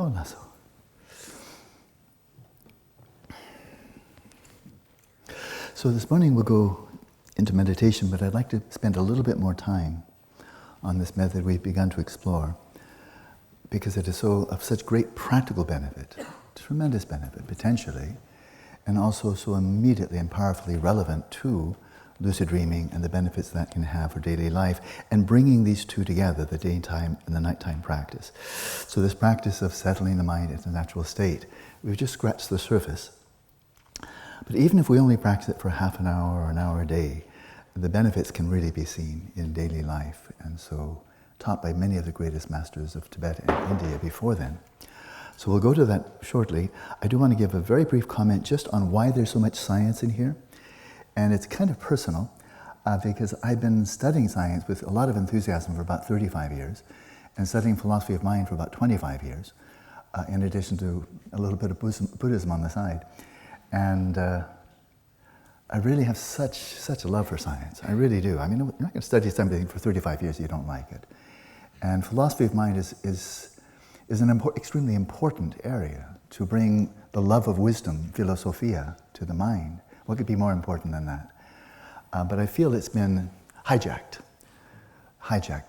Oh, Lasso. So this morning we'll go into meditation, but I'd like to spend a little bit more time on this method we've begun to explore, because it is of such great practical benefit, tremendous benefit potentially, and also so immediately and powerfully relevant to lucid dreaming and the benefits that can have for daily life, and bringing these two together, the daytime and the nighttime practice. So this practice of settling the mind into a natural state, we've just scratched the surface. But even if we only practice it for half an hour or an hour a day, the benefits can really be seen in daily life, and so taught by many of the greatest masters of Tibet and India before then. So we'll go to that shortly. I do want to give a very brief comment just on why there's so much science in here. And it's kind of personal, because I've been studying science with a lot of enthusiasm for about 35 years, and studying philosophy of mind for about 25 years, in addition to a little bit of Buddhism on the side. And I really have such a love for science. I really do. I mean, you're not going to study something for 35 years if you don't like it. And philosophy of mind is an extremely important area to bring the love of wisdom, philosophia, to the mind. What could be more important than that? But I feel it's been hijacked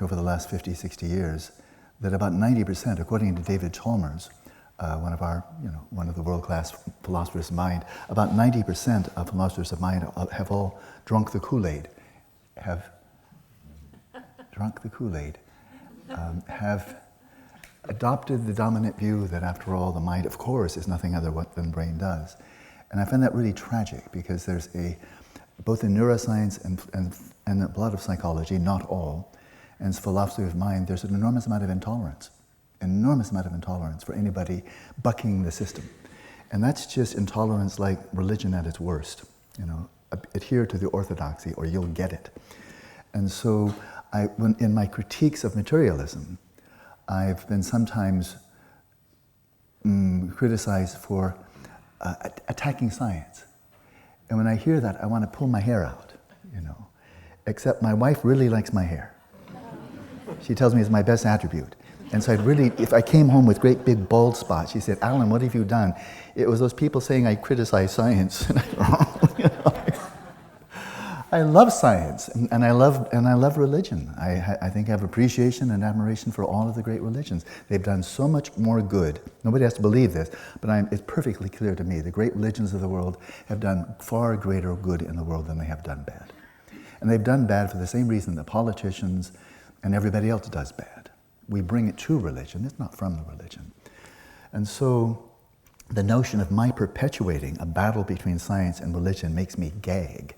over the last 50, 60 years, that about 90%, according to David Chalmers, one of the world-class philosophers of mind, about 90% of philosophers of mind have all drunk the Kool-Aid, have adopted the dominant view that after all the mind, of course, is nothing other than brain does. And I find that really tragic, because there's both in neuroscience and a lot of psychology, not all, and philosophy of mind, there's an enormous amount of intolerance for anybody bucking the system. And that's just intolerance like religion at its worst. Adhere to the orthodoxy or you'll get it. And so in my critiques of materialism, I've been sometimes criticized for attacking science. And when I hear that, I want to pull my hair out, Except my wife really likes my hair. She tells me it's my best attribute. And so if I came home with great big bald spots, she said, "Alan, what have you done?" It was those people saying I criticize science. I love science, and I love religion. I think I have appreciation and admiration for all of the great religions. They've done so much more good. Nobody has to believe this, but it's perfectly clear to me. The great religions of the world have done far greater good in the world than they have done bad. And they've done bad for the same reason that politicians and everybody else does bad. We bring it to religion, it's not from the religion. And so the notion of my perpetuating a battle between science and religion makes me gag.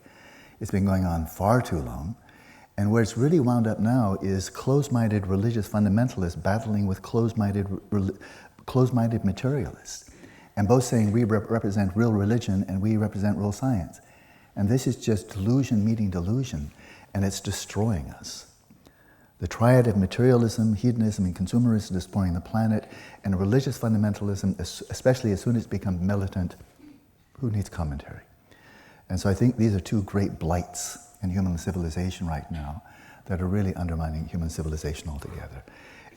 It's been going on far too long. And where it's really wound up now is closed-minded religious fundamentalists battling with closed-minded materialists. And both saying we represent real religion and we represent real science. And this is just delusion meeting delusion, and it's destroying us. The triad of materialism, hedonism, and consumerism is destroying the planet, and religious fundamentalism, especially as soon as it becomes militant, who needs commentary? And so I think these are two great blights in human civilization right now that are really undermining human civilization altogether.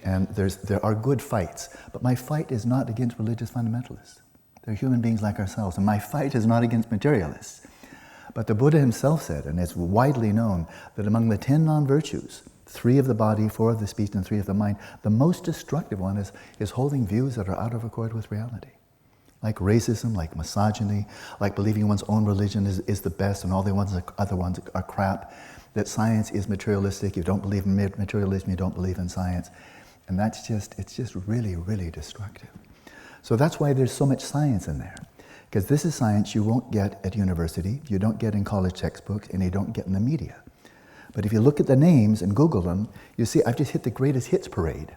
And there are good fights, but my fight is not against religious fundamentalists. They're human beings like ourselves, and my fight is not against materialists. But the Buddha himself said, and it's widely known, that among the 10 non-virtues, 3 of the body, 4 of the speech, and 3 of the mind, the most destructive one is holding views that are out of accord with reality. Like racism, like misogyny, like believing one's own religion is the best and all the other ones are crap, that science is materialistic, you don't believe in materialism, you don't believe in science. And it's just really, really destructive. So that's why there's so much science in there. Because this is science you won't get at university, you don't get in college textbooks, and you don't get in the media. But if you look at the names and Google them, you see I've just hit the greatest hits parade.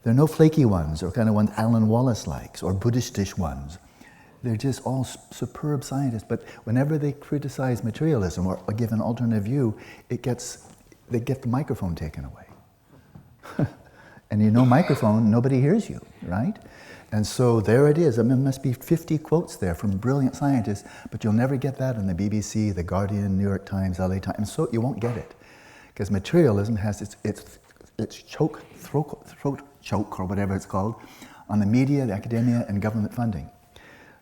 There are no flaky ones or kind of ones Alan Wallace likes or Buddhistish ones. They're just all superb scientists. But whenever they criticize materialism or give an alternative view, they get the microphone taken away. And microphone, nobody hears you, right? And so there it is. I mean, there must be 50 quotes there from brilliant scientists, but you'll never get that in the BBC, The Guardian, New York Times, LA Times. And so you won't get it. Because materialism has its throat choke, or whatever it's called, on the media, the academia, and government funding.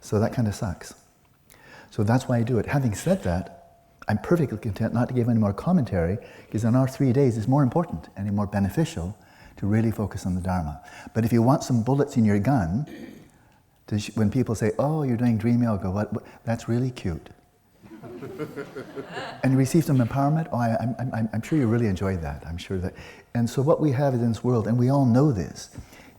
So that kind of sucks. So that's why I do it. Having said that, I'm perfectly content not to give any more commentary, because in our 3 days it's more important and more beneficial to really focus on the Dharma. But if you want some bullets in your gun, when people say, oh, you're doing dream yoga, what? That's really cute. And you receive some empowerment, oh, I'm sure you really enjoyed that, I'm sure that. And so what we have in this world, and we all know this,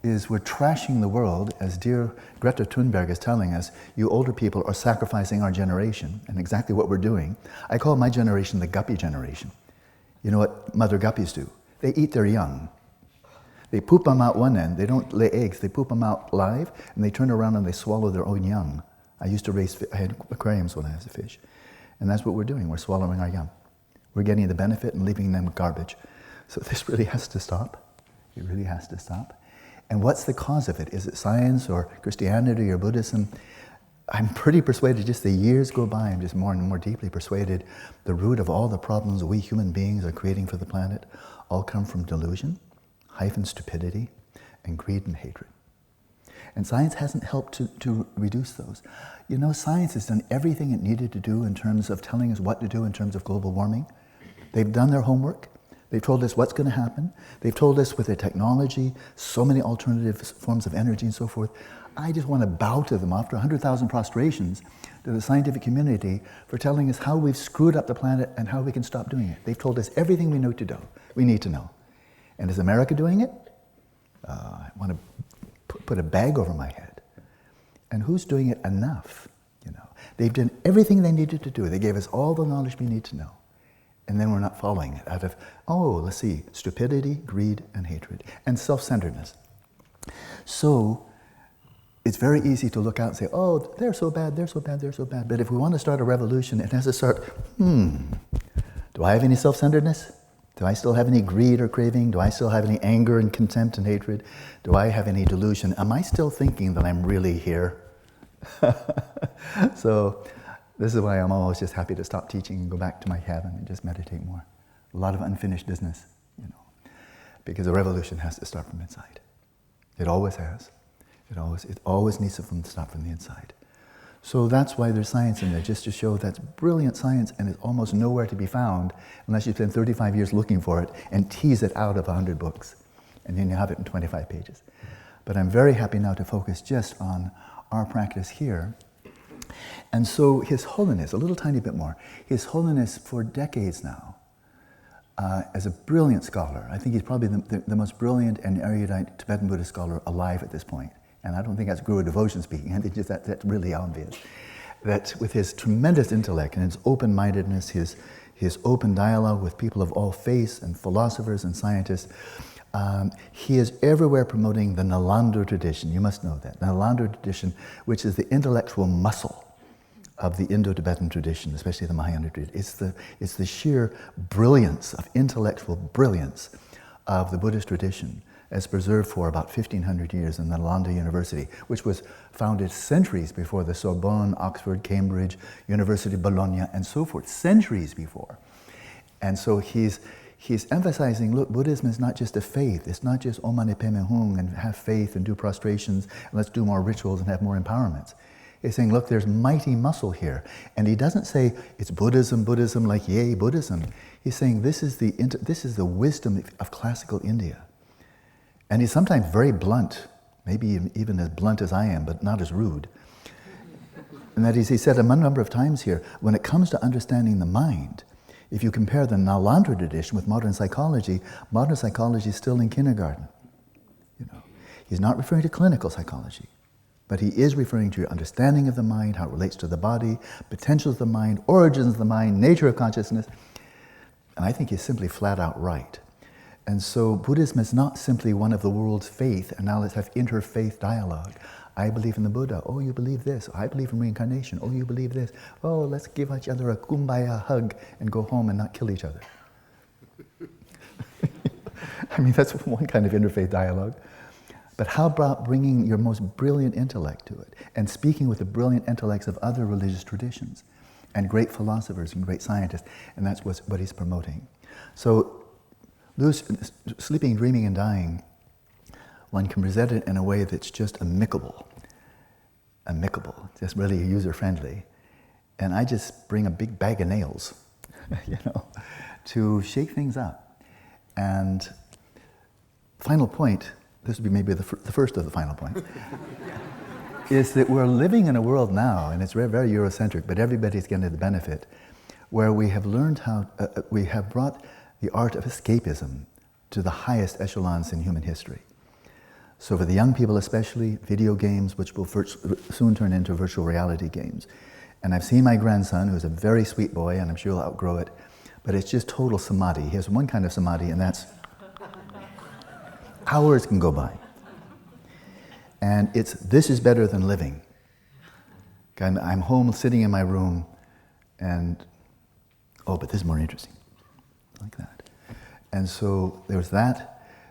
is we're trashing the world, as dear Greta Thunberg is telling us, you older people are sacrificing our generation, and exactly what we're doing. I call my generation the guppy generation. You know what mother guppies do? They eat their young. They poop them out one end, they don't lay eggs, they poop them out live, and they turn around and they swallow their own young. I used to I had aquariums when I was a fish. And that's what we're doing, we're swallowing our young. We're getting the benefit and leaving them garbage. So this really has to stop. It really has to stop. And what's the cause of it? Is it science or Christianity or Buddhism? I'm pretty persuaded, just the years go by, I'm just more and more deeply persuaded the root of all the problems we human beings are creating for the planet all come from delusion, stupidity, and greed and hatred. And science hasn't helped to reduce those. You know, science has done everything it needed to do in terms of telling us what to do in terms of global warming. They've done their homework. They've told us what's going to happen. They've told us with their technology, so many alternative forms of energy and so forth. I just want to bow to them after 100,000 prostrations to the scientific community for telling us how we've screwed up the planet and how we can stop doing it. They've told us everything we need to know. And is America doing it? I want to put a bag over my head. And who's doing it enough? You know, they've done everything they needed to do. They gave us all the knowledge we need to know. And then we're not following it out of, let's see, stupidity, greed, and hatred, and self-centeredness. So it's very easy to look out and say, oh, they're so bad, they're so bad, they're so bad. But if we want to start a revolution, it has to start, do I have any self-centeredness? Do I still have any greed or craving? Do I still have any anger and contempt and hatred? Do I have any delusion? Am I still thinking that I'm really here? So this is why I'm always just happy to stop teaching and go back to my cabin and just meditate more. A lot of unfinished business, you know, because a revolution has to start from inside. It always has. It always needs to start from the inside. So that's why there's science in there, just to show that's brilliant science and it's almost nowhere to be found unless you spend 35 years looking for it and tease it out of 100 books. And then you have it in 25 pages. But I'm very happy now to focus just on our practice here. And so His Holiness, a little tiny bit more, His Holiness for decades now, as a brilliant scholar, I think he's probably the most brilliant and erudite Tibetan Buddhist scholar alive at this point. And I don't think that's Guru devotion speaking, I think just that's really obvious. That with his tremendous intellect and his open-mindedness, his open dialogue with people of all faiths and philosophers and scientists, he is everywhere promoting the Nalanda tradition. You must know that. The Nalanda tradition, which is the intellectual muscle of the Indo-Tibetan tradition, especially the Mahayana tradition. It's the sheer brilliance, of intellectual brilliance of the Buddhist tradition as preserved for about 1,500 years in the Nalanda University, which was founded centuries before the Sorbonne, Oxford, Cambridge, University of Bologna, and so forth, centuries before. And so he's emphasizing, look, Buddhism is not just a faith. It's not just Om Mani Padme Hum and have faith and do prostrations and let's do more rituals and have more empowerments. He's saying, look, there's mighty muscle here. And he doesn't say it's Buddhism like yay, Buddhism. He's saying this is the wisdom of classical India. And he's sometimes very blunt, maybe even as blunt as I am, but not as rude. And that is, he said a number of times here, when it comes to understanding the mind, if you compare the Nalanda tradition with modern psychology is still in kindergarten. You know, he's not referring to clinical psychology, but he is referring to your understanding of the mind, how it relates to the body, potentials of the mind, origins of the mind, nature of consciousness. And I think he's simply flat out right. And so Buddhism is not simply one of the world's faith, and now let's have interfaith dialogue. I believe in the Buddha. Oh, you believe this. I believe in reincarnation. Oh, you believe this. Oh, let's give each other a kumbaya hug and go home and not kill each other. I mean, that's one kind of interfaith dialogue. But how about bringing your most brilliant intellect to it and speaking with the brilliant intellects of other religious traditions and great philosophers and great scientists? And that's what he's promoting. So sleeping, dreaming, and dying one can present it in a way that's just amicable, just really user-friendly. And I just bring a big bag of nails, to shake things up. And final point, this would be maybe the first of the final point, is that we're living in a world now, and it's very, very Eurocentric, but everybody's getting the benefit, where we have learned how, we have brought the art of escapism to the highest echelons in human history. So for the young people especially, video games, which will soon turn into virtual reality games. And I've seen my grandson, who's a very sweet boy, and I'm sure he'll outgrow it, but it's just total samadhi. He has one kind of samadhi, and that's hours can go by. And this is better than living. I'm home sitting in my room, and, but this is more interesting, like that. And so there's that.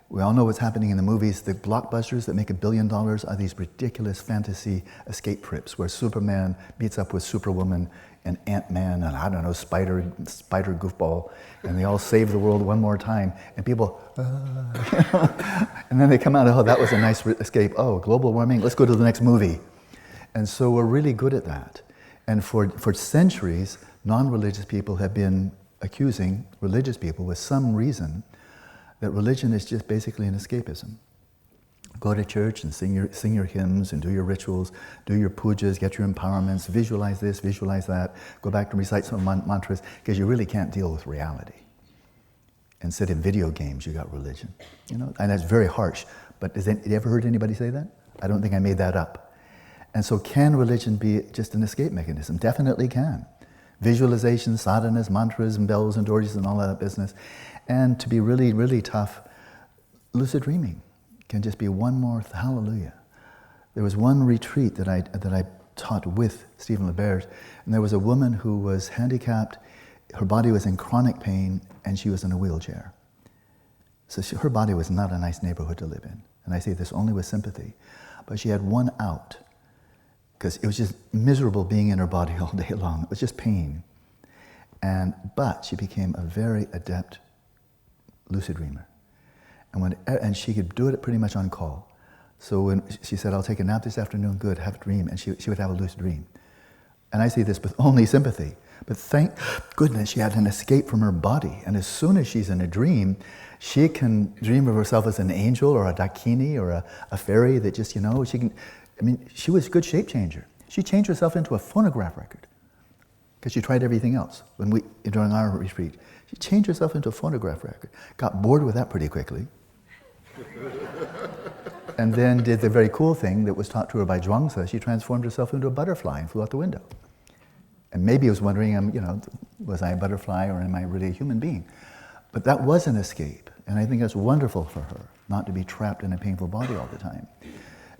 We all know what's happening in the movies. The blockbusters that make $1 billion are these ridiculous fantasy escape trips where Superman meets up with Superwoman and Ant-Man and, I don't know, Spider Goofball, and they all save the world one more time. And people, and then they come out, that was a nice escape. Global warming, let's go to the next movie. And so we're really good at that. And for centuries, non-religious people have been accusing religious people with some reason that religion is just basically an escapism. Go to church and sing your hymns and do your rituals, do your pujas, get your empowerments, visualize this, visualize that, go back and recite some mantras, because you really can't deal with reality. Instead of video games, you got religion. And that's very harsh, but have you ever heard anybody say that? I don't think I made that up. And so can religion be just an escape mechanism? Definitely can. Visualization, sadhanas, mantras, and bells and doors and all that business. And to be really, really tough, lucid dreaming can just be one more hallelujah. There was one retreat that I taught with Stephen LeBert, and there was a woman who was handicapped, her body was in chronic pain, and she was in a wheelchair. So her body was not a nice neighborhood to live in. And I say this only with sympathy. But she had one out, because it was just miserable being in her body all day long. It was just pain. But she became a very adept lucid dreamer. And she could do it pretty much on call. So when she said, I'll take a nap this afternoon, good, have a dream, and she would have a lucid dream. And I say this with only sympathy, but thank goodness she had an escape from her body. And as soon as she's in a dream, she can dream of herself as an angel or a dakini or a fairy that just, she can, she was a good shape changer. She changed herself into a phonograph record because she tried everything else during our retreat. She changed herself into a phonograph record, got bored with that pretty quickly, and then did the very cool thing that was taught to her by Zhuangzi. She transformed herself into a butterfly and flew out the window. And maybe was wondering, was I a butterfly or am I really a human being? But that was an escape, and I think that's wonderful for her, not to be trapped in a painful body all the time.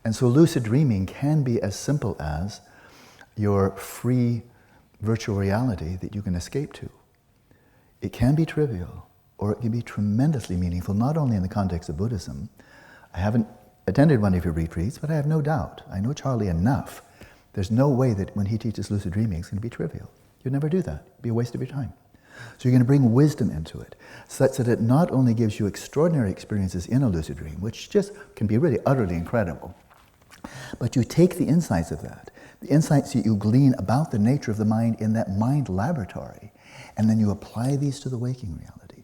And so lucid dreaming can be as simple as your free virtual reality that you can escape to. It can be trivial, or it can be tremendously meaningful, not only in the context of Buddhism. I haven't attended one of your retreats, but I have no doubt. I know Charlie enough. There's no way that when he teaches lucid dreaming, it's going to be trivial. You'd never do that. It'd be a waste of your time. So you're going to bring wisdom into it, such that it not only gives you extraordinary experiences in a lucid dream, which just can be really utterly incredible, but you take the insights of that, the insights that you glean about the nature of the mind in that mind laboratory, and then you apply these to the waking reality.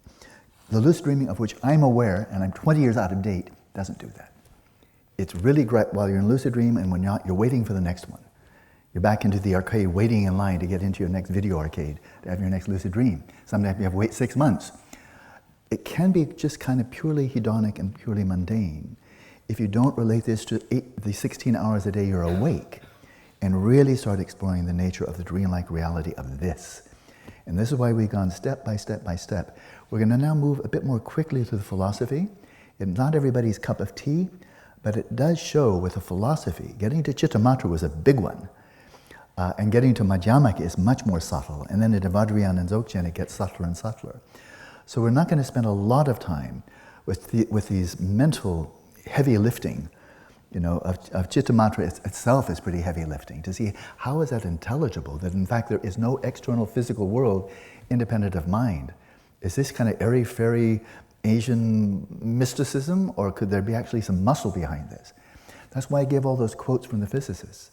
The lucid dreaming of which I'm aware, and I'm 20 years out of date, doesn't do that. It's really great while you're in lucid dream, and when you're waiting for the next one. You're back into the arcade waiting in line to get into your next video arcade, to have your next lucid dream. Sometimes you have to wait 6 months. It can be just kind of purely hedonic and purely mundane if you don't relate this to the 16 hours a day you're awake and really start exploring the nature of the dreamlike reality of this. And this is why we've gone step by step by step. We're going to now move a bit more quickly to the philosophy. It's not everybody's cup of tea, but it does show with the philosophy. Getting to Chittamatra was a big one. And getting to Madhyamaka is much more subtle. And then at Vajrayana and Dzogchen, it gets subtler and subtler. So we're not going to spend a lot of time with these mental heavy lifting, of Chittamatra itself is pretty heavy lifting, to see how is that intelligible, that in fact there is no external physical world independent of mind. Is this kind of airy-fairy Asian mysticism, or could there be actually some muscle behind this? That's why I give all those quotes from the physicists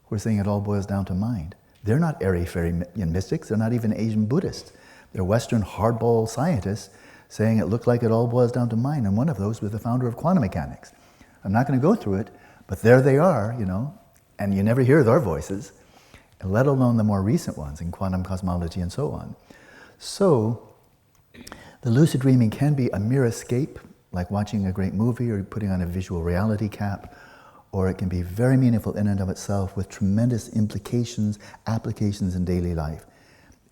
who are saying it all boils down to mind. They're not airy-fairy mystics, they're not even Asian Buddhists. They're Western hardball scientists saying it looked like it all boils down to mind, and one of those was the founder of quantum mechanics. I'm not going to go through it, but there they are, and you never hear their voices, let alone the more recent ones in quantum cosmology and so on. So, the lucid dreaming can be a mere escape, like watching a great movie or putting on a visual reality cap, or it can be very meaningful in and of itself with tremendous implications, applications in daily life.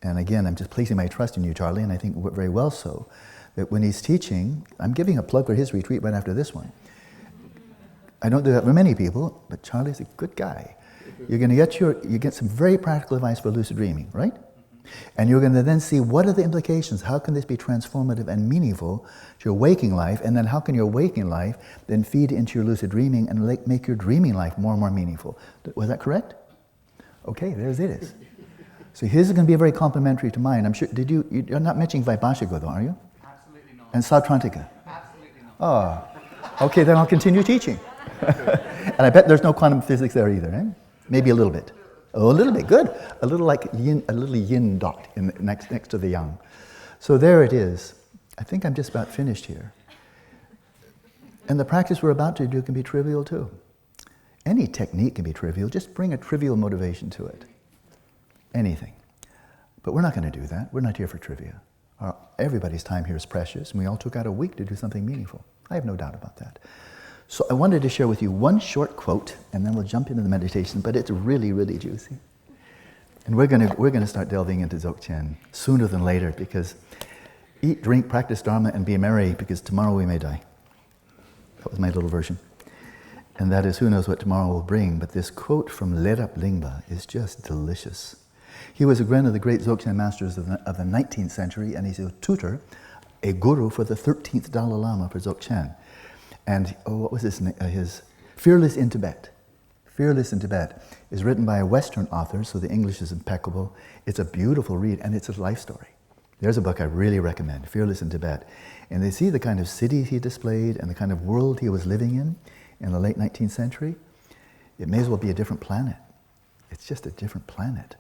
And again, I'm just placing my trust in you, Charlie, and I think very well so, that when he's teaching, I'm giving a plug for his retreat right after this one. I don't do that for many people, but Charlie's a good guy. You're going to get some very practical advice for lucid dreaming, right? And you're going to then see what are the implications, how can this be transformative and meaningful to your waking life, and then how can your waking life then feed into your lucid dreaming and make your dreaming life more and more meaningful. Was that correct? Okay, there's it is. So his is going to be very complementary to mine. I'm sure, you're not mentioning Vaibhashika though, are you? Absolutely not. And Sautrantika? Absolutely not. Oh, okay, then I'll continue teaching. And I bet there's no quantum physics there either, eh? Maybe a little bit. Oh, a little bit, good. A little like yin, a little yin dot next to the yang. So there it is. I think I'm just about finished here. And the practice we're about to do can be trivial too. Any technique can be trivial. Just bring a trivial motivation to it. Anything. But we're not going to do that. We're not here for trivia. Everybody's time here is precious, and we all took out a week to do something meaningful. I have no doubt about that. So I wanted to share with you one short quote, and then we'll jump into the meditation, but it's really, really juicy. And we're going to start delving into Dzogchen sooner than later, because eat, drink, practice Dharma, and be merry, because tomorrow we may die. That was my little version. And that is, who knows what tomorrow will bring, but this quote from Lerab Lingpa is just delicious. He was one of the great Dzogchen masters of the 19th century, and he's a tutor, a guru for the 13th Dalai Lama for Dzogchen. And what was his name? His Fearless in Tibet. Fearless in Tibet is written by a Western author, so the English is impeccable. It's a beautiful read, and it's a life story. There's a book I really recommend, Fearless in Tibet. And they see the kind of city he displayed and the kind of world he was living in the late 19th century. It may as well be a different planet. It's just a different planet.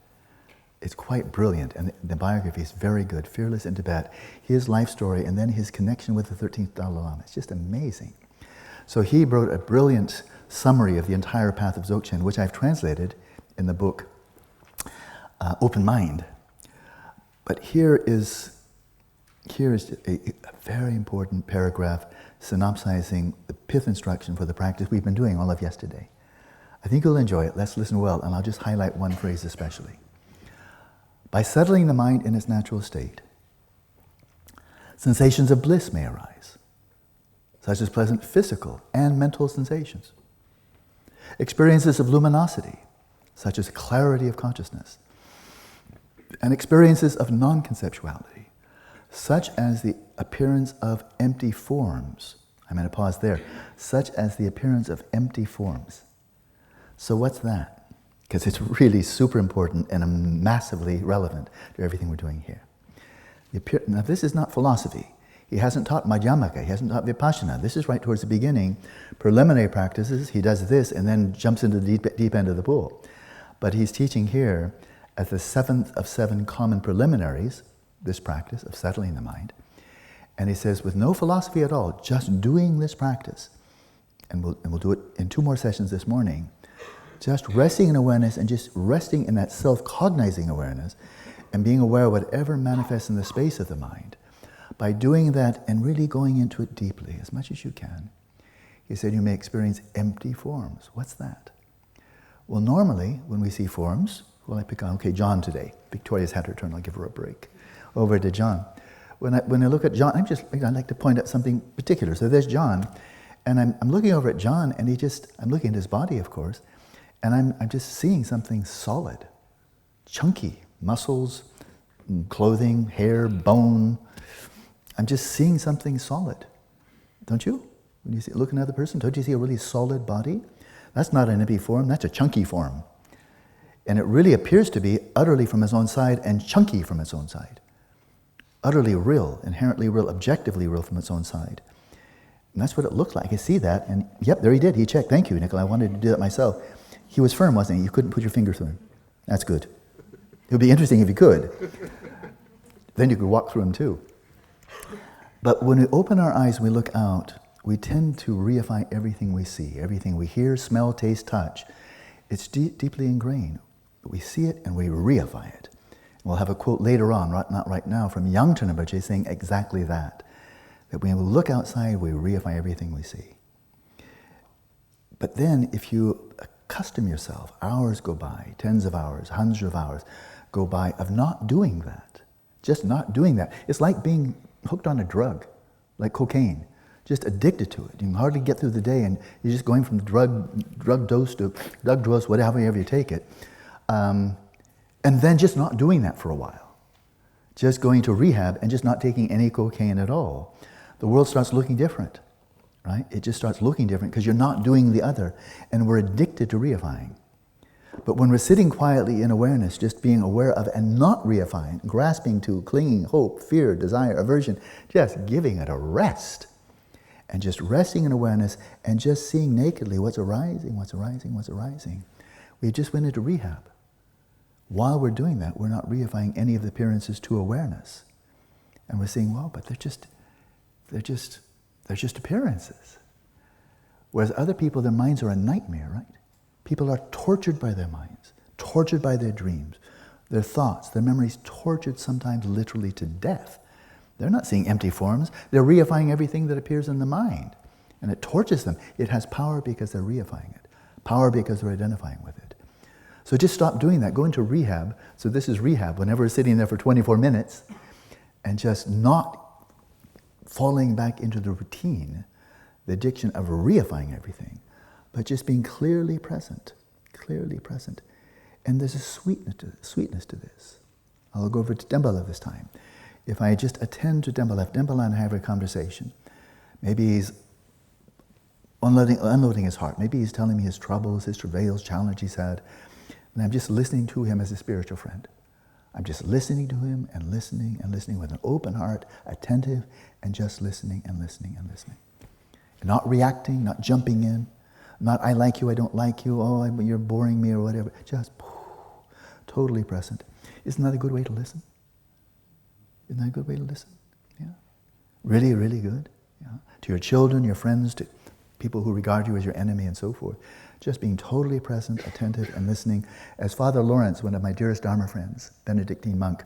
It's quite brilliant, and the biography is very good. Fearless in Tibet, his life story, and then his connection with the 13th Dalai Lama. It's just amazing. So he wrote a brilliant summary of the entire path of Dzogchen, which I've translated in the book Open Mind. But here is a very important paragraph synopsizing the pith instruction for the practice we've been doing all of yesterday. I think you'll enjoy it. Let's listen well, and I'll just highlight one phrase especially. By settling the mind in its natural state, sensations of bliss may arise, such as pleasant physical and mental sensations. Experiences of luminosity, such as clarity of consciousness. And experiences of non-conceptuality, such as the appearance of empty forms. I'm going to pause there. Such as the appearance of empty forms. So what's that? Because it's really super important and massively relevant to everything we're doing here. Now this is not philosophy. He hasn't taught Madhyamaka, he hasn't taught Vipassana. This is right towards the beginning. Preliminary practices, he does this and then jumps into the deep end of the pool. But he's teaching here as the 7th of 7 common preliminaries, this practice of settling the mind. And he says, with no philosophy at all, just doing this practice, and we'll do it in 2 more sessions this morning, just resting in awareness and just resting in that self-cognizing awareness and being aware of whatever manifests in the space of the mind. By doing that and really going into it deeply, as much as you can, he said you may experience empty forms. What's that? Well, normally, when we see forms, well, I pick on, okay, John today. Victoria's had her turn, I'll give her a break. Over to John. When I look at John, I like to point out something particular. So there's John, and I'm looking over at John, and I'm looking at his body, of course, and I'm just seeing something solid, chunky, muscles, clothing, hair, bone. I'm just seeing something solid. Don't you? When you look at another person, don't you see a really solid body? That's not an empty form, that's a chunky form. And it really appears to be utterly from its own side and chunky from its own side. utterly real, inherently real, objectively real from its own side. And that's what it looked like. I see that, and yep, there he did. He checked. Thank you, Nicola. I wanted to do that myself. He was firm, wasn't he? You couldn't put your finger through him. That's good. It would be interesting if you could. Then you could walk through him too. But when we open our eyes and we look out, we tend to reify everything we see, everything we hear, smell, taste, touch. It's deeply ingrained. We see it and we reify it. We'll have a quote later on, not right now, from Yangtze Rinpoche saying exactly that. That when we look outside, we reify everything we see. But then if you accustom yourself, hours go by, tens of hours, hundreds of hours go by of not doing that. Just not doing that. It's like being hooked on a drug, like cocaine. Just addicted to it. You can hardly get through the day and you're just going from the drug dose to drug dose, whatever you take it. And then just not doing that for a while. Just going to rehab and just not taking any cocaine at all. The world starts looking different, right? It just starts looking different because you're not doing the other. And we're addicted to reifying. But when we're sitting quietly in awareness, just being aware of and not reifying, grasping to, clinging, hope, fear, desire, aversion, just giving it a rest. And just resting in awareness and just seeing nakedly what's arising, what's arising, what's arising. We just went into rehab. While we're doing that, we're not reifying any of the appearances to awareness. And we're saying, well, but they're just appearances. Whereas other people, their minds are a nightmare, right? People are tortured by their minds, tortured by their dreams, their thoughts, their memories, tortured sometimes literally to death. They're not seeing empty forms. They're reifying everything that appears in the mind. And it tortures them. It has power because they're reifying it. Power because they're identifying with it. So just stop doing that. Go into rehab. So this is rehab. Whenever we're sitting there for 24 minutes and just not falling back into the routine, the addiction of reifying everything, but just being clearly present, clearly present. And there's a sweetness to this. I'll go over to Dembala this time. If I just attend to Dembala and have a conversation, maybe he's unloading his heart. Maybe he's telling me his troubles, his travails, challenges he's had. And I'm just listening to him as a spiritual friend. I'm just listening to him and listening with an open heart, attentive, and just listening and listening and listening. And not reacting, not jumping in, not I like you, I don't like you, oh, you're boring me or whatever. Just totally present. Isn't that a good way to listen? Isn't that a good way to listen? Yeah. Really, really good. Yeah. To your children, your friends, to people who regard you as your enemy and so forth. Just being totally present, attentive, and listening. As Father Lawrence, one of my dearest Dharma friends, Benedictine monk,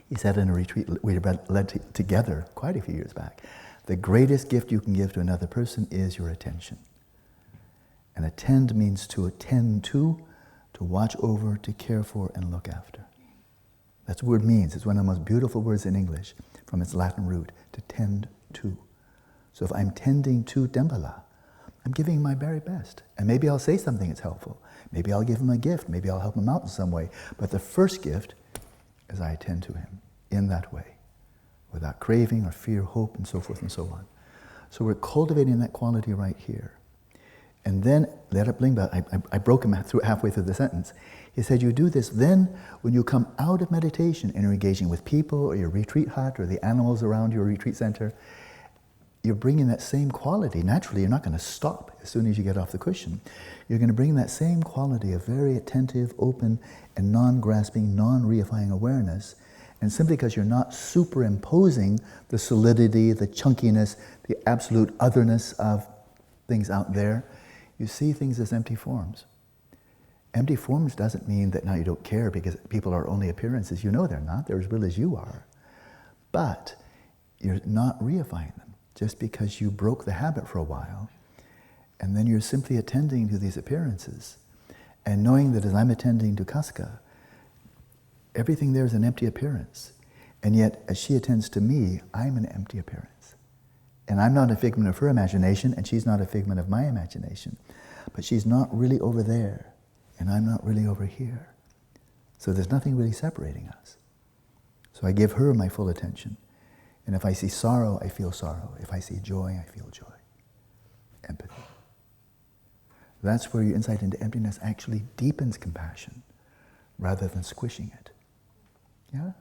he said in a retreat we led together quite a few years back, the greatest gift you can give to another person is your attention. And attend means to attend to watch over, to care for, and look after. That's what the word means. It's one of the most beautiful words in English from its Latin root, to tend to. So if I'm tending to Dembala, I'm giving my very best. And maybe I'll say something that's helpful. Maybe I'll give him a gift. Maybe I'll help him out in some way. But the first gift is I attend to him in that way, without craving or fear, hope, and so forth and so on. So we're cultivating that quality right here. And then, let it bling back. I broke him halfway through the sentence. He said, you do this then when you come out of meditation and you're engaging with people or your retreat hut or the animals around your retreat center, you're bringing that same quality. Naturally, you're not going to stop as soon as you get off the cushion. You're going to bring that same quality of very attentive, open, and non-grasping, non-reifying awareness. And simply because you're not superimposing the solidity, the chunkiness, the absolute otherness of things out there, you see things as empty forms. Empty forms doesn't mean that now you don't care because people are only appearances. You know they're not. They're as real as you are. But you're not reifying them just because you broke the habit for a while. And then you're simply attending to these appearances and knowing that as I'm attending to Casca, everything there is an empty appearance. And yet, as she attends to me, I'm an empty appearance. And I'm not a figment of her imagination, and she's not a figment of my imagination. But she's not really over there, and I'm not really over here. So there's nothing really separating us. So I give her my full attention. And if I see sorrow, I feel sorrow. If I see joy, I feel joy. Empathy. That's where your insight into emptiness actually deepens compassion rather than squishing it. Yeah?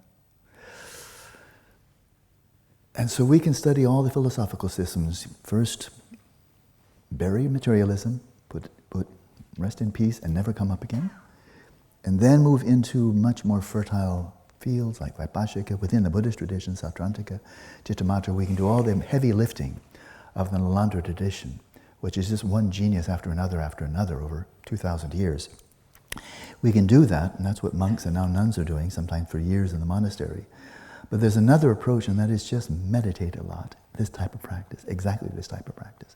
And so we can study all the philosophical systems. First, bury materialism, put rest in peace and never come up again. And then move into much more fertile fields like Vaibhashika, within the Buddhist tradition, Sautrantika, Chittamatra. We can do all the heavy lifting of the Nalanda tradition, which is just one genius after another over 2,000 years. We can do that, and that's what monks and now nuns are doing, sometimes for years in the monastery. But there's another approach, and that is just meditate a lot. This type of practice, exactly this type of practice.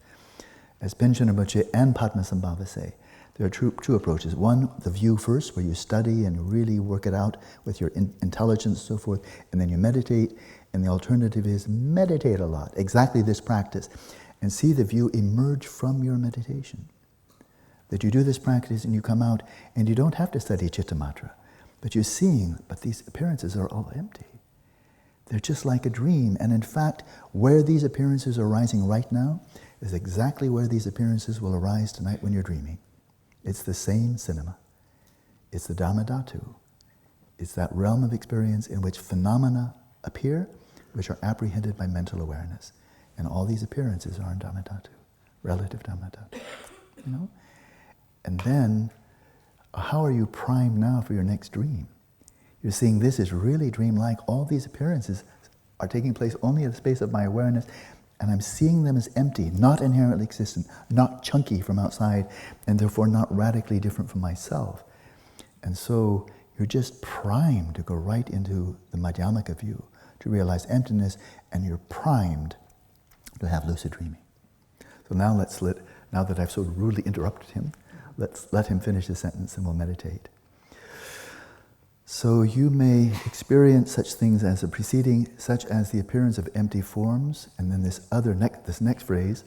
As Panchen Rinpoche and Padmasambhava say, there are two approaches. One, the view first, where you study and really work it out with your intelligence and so forth, and then you meditate. And the alternative is meditate a lot, exactly this practice, and see the view emerge from your meditation. That you do this practice and you come out, and you don't have to study Chittamatra, but you're seeing, but these appearances are all empty. They're just like a dream. And in fact, where these appearances are arising right now is exactly where these appearances will arise tonight when you're dreaming. It's the same cinema. It's the Dhammadhatu. It's that realm of experience in which phenomena appear, which are apprehended by mental awareness. And all these appearances are in Dhammadhatu, relative Dhammadhatu. You know? And then, how are you primed now for your next dream? You're seeing this is really dreamlike. All these appearances are taking place only in the space of my awareness, and I'm seeing them as empty, not inherently existent, not chunky from outside, and therefore not radically different from myself. And so you're just primed to go right into the Madhyamaka view, to realize emptiness, and you're primed to have lucid dreaming. So now now that I've so rudely interrupted him, let's let him finish his sentence and we'll meditate. So you may experience such things as the preceding, such as the appearance of empty forms, and then this next phrase,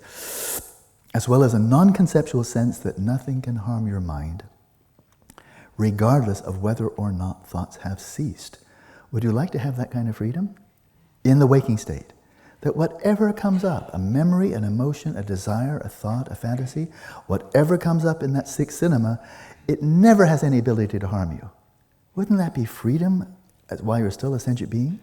as well as a non-conceptual sense that nothing can harm your mind, regardless of whether or not thoughts have ceased. Would you like to have that kind of freedom? In the waking state. That whatever comes up, a memory, an emotion, a desire, a thought, a fantasy, whatever comes up in that sixth cinema, it never has any ability to harm you. Wouldn't that be freedom while you're still a sentient being?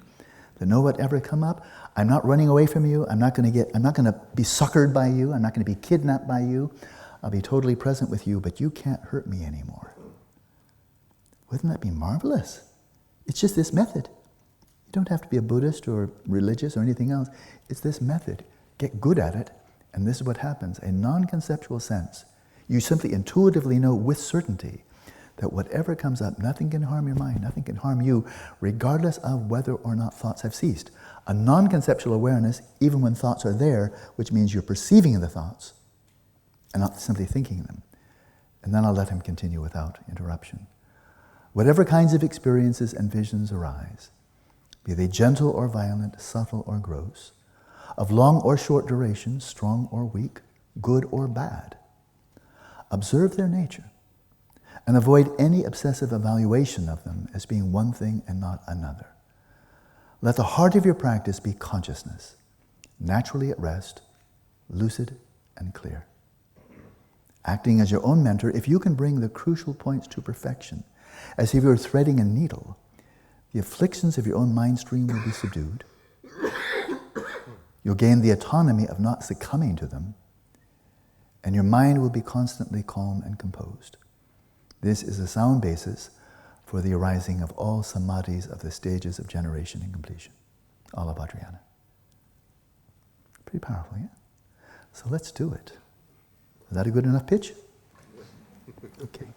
To know whatever come up, I'm not running away from you, I'm not going to be suckered by you, I'm not going to be kidnapped by you, I'll be totally present with you, but you can't hurt me anymore. Wouldn't that be marvelous? It's just this method. You don't have to be a Buddhist or religious or anything else. It's this method. Get good at it, and this is what happens. A non-conceptual sense. You simply intuitively know with certainty that whatever comes up, nothing can harm your mind, nothing can harm you, regardless of whether or not thoughts have ceased. A non-conceptual awareness, even when thoughts are there, which means you're perceiving the thoughts and not simply thinking them. And then I'll let him continue without interruption. Whatever kinds of experiences and visions arise, be they gentle or violent, subtle or gross, of long or short duration, strong or weak, good or bad, observe their nature and avoid any obsessive evaluation of them as being one thing and not another. Let the heart of your practice be consciousness, naturally at rest, lucid and clear. Acting as your own mentor, if you can bring the crucial points to perfection, as if you were threading a needle, the afflictions of your own mind stream will be subdued. You'll gain the autonomy of not succumbing to them, and your mind will be constantly calm and composed. This is a sound basis for the arising of all samadhis of the stages of generation and completion. Alla Vajrayana. Pretty powerful, yeah? So let's do it. Is that a good enough pitch? Okay.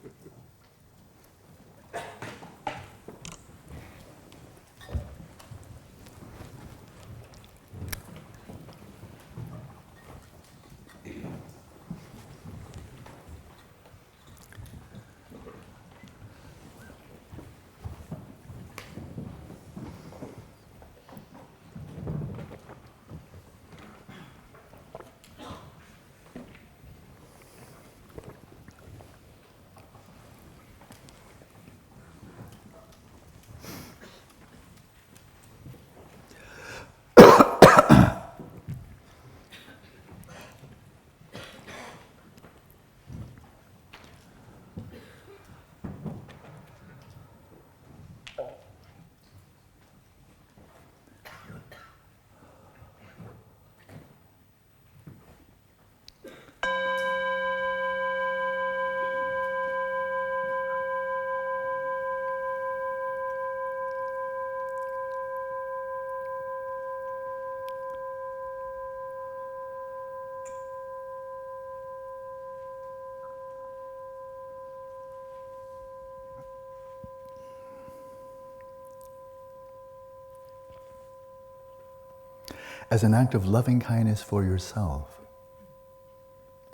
as an act of loving kindness for yourself,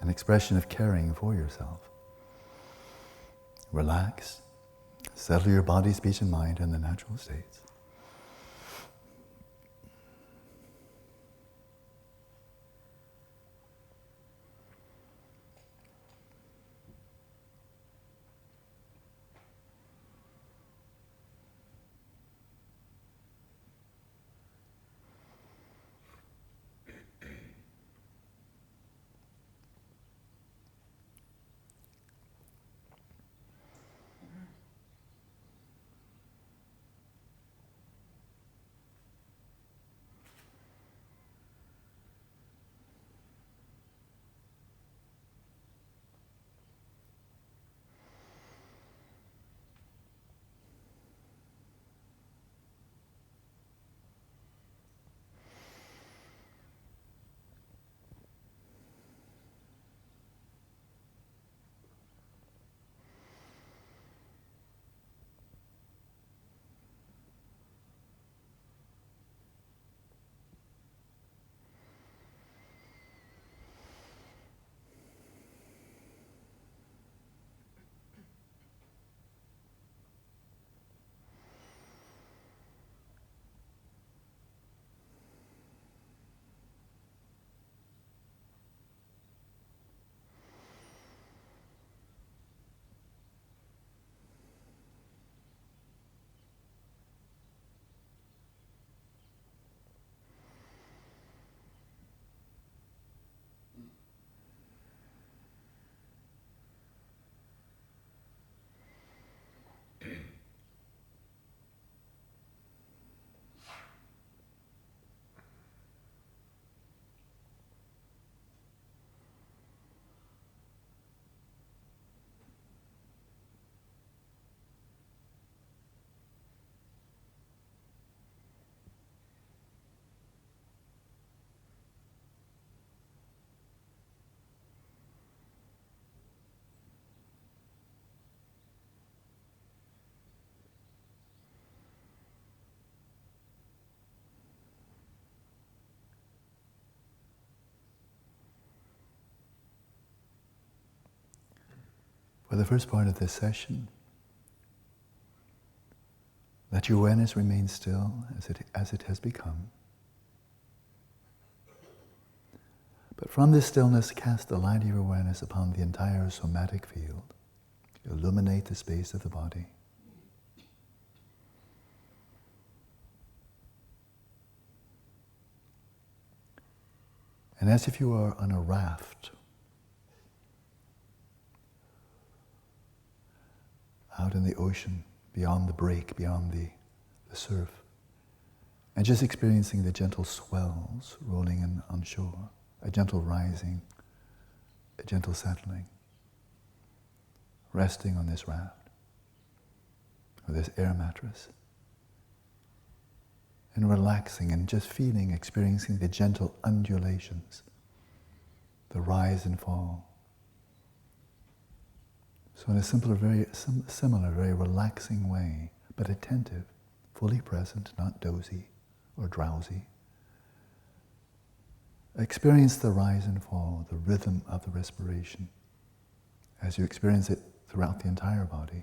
an expression of caring for yourself. Relax, settle your body, speech, and mind in the natural states. For the first part of this session, let your awareness remain still as it has become. But from this stillness, cast the light of your awareness upon the entire somatic field. Illuminate the space of the body. And as if you are on a raft, out in the ocean, beyond the break, beyond the surf, and just experiencing the gentle swells rolling in on shore, a gentle rising, a gentle settling, resting on this raft, or this air mattress, and relaxing and just feeling, experiencing the gentle undulations, the rise and fall. So in a similar, very relaxing way, but attentive, fully present, not dozy or drowsy. Experience the rise and fall, the rhythm of the respiration, as you experience it throughout the entire body.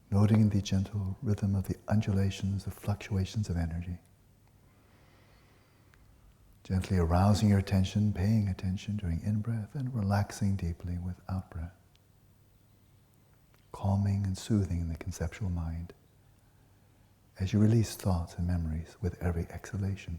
Noting the gentle rhythm of the undulations, the fluctuations of energy. Gently arousing your attention, paying attention during in-breath, and relaxing deeply with out-breath. Calming and soothing the conceptual mind as you release thoughts and memories with every exhalation.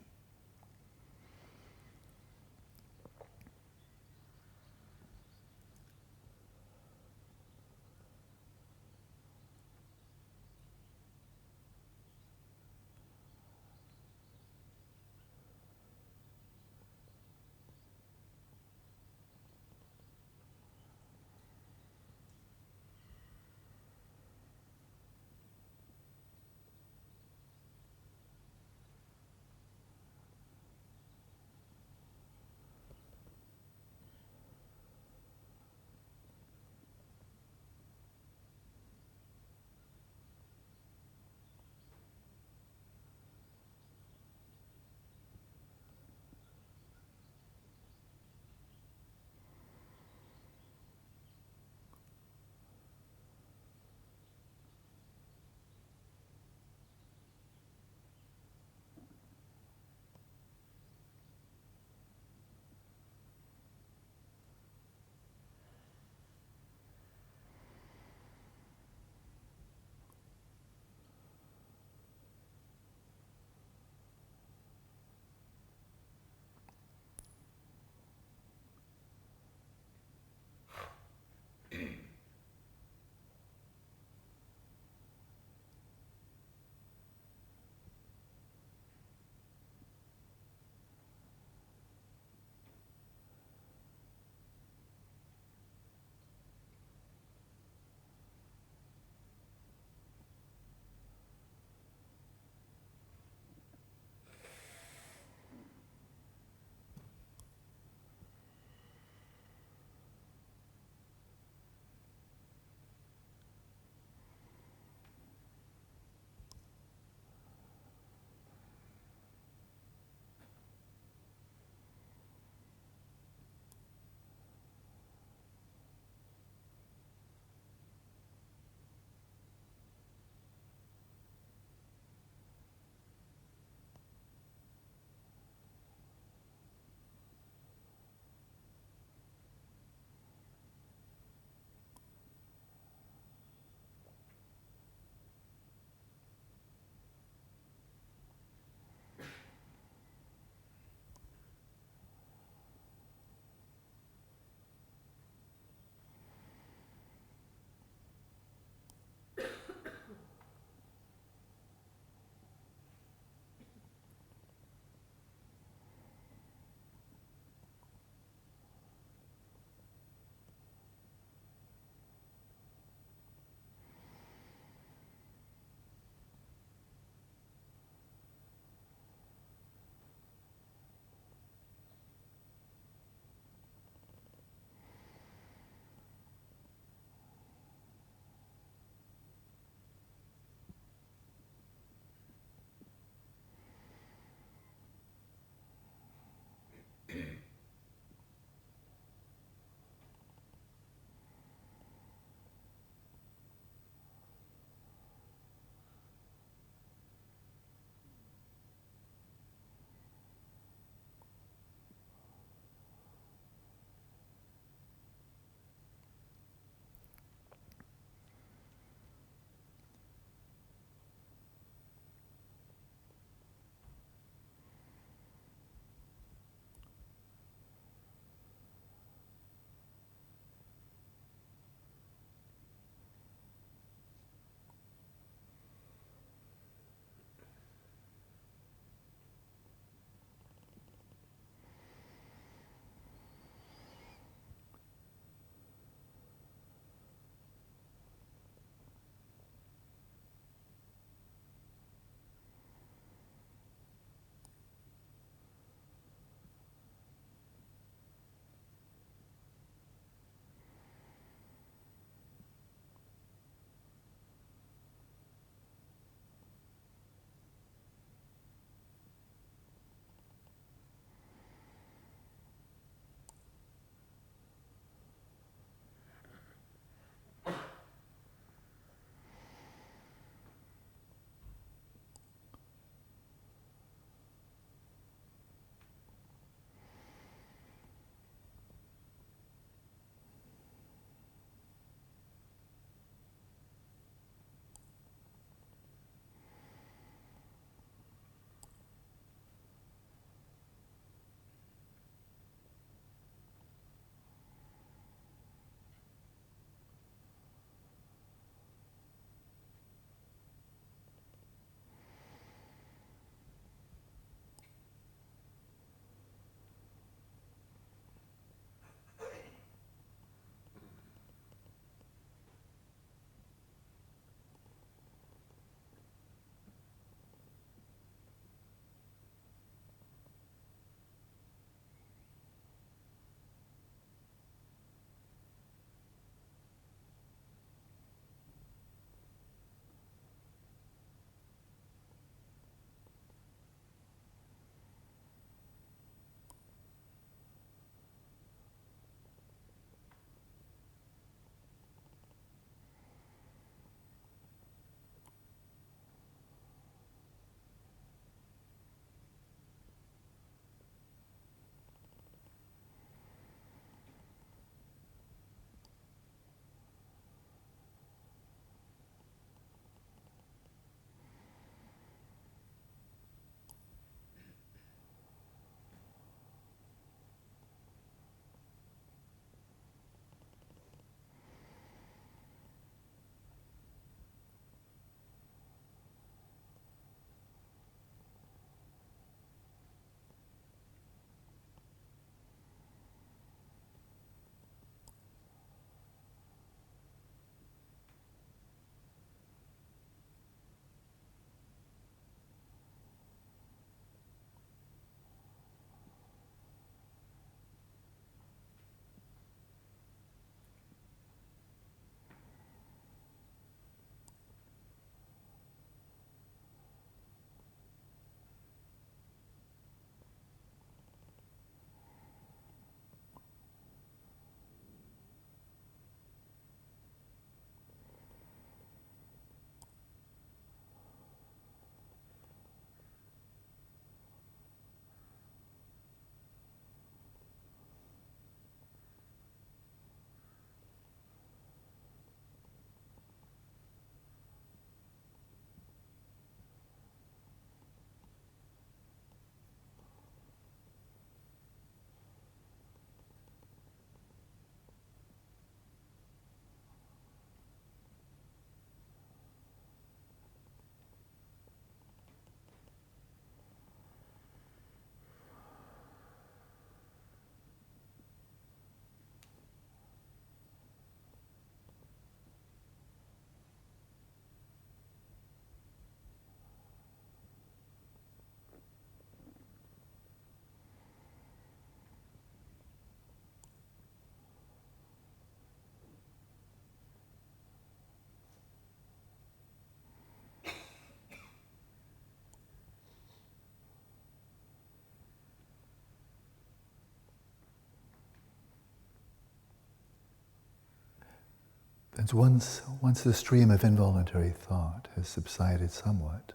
And once the stream of involuntary thought has subsided somewhat,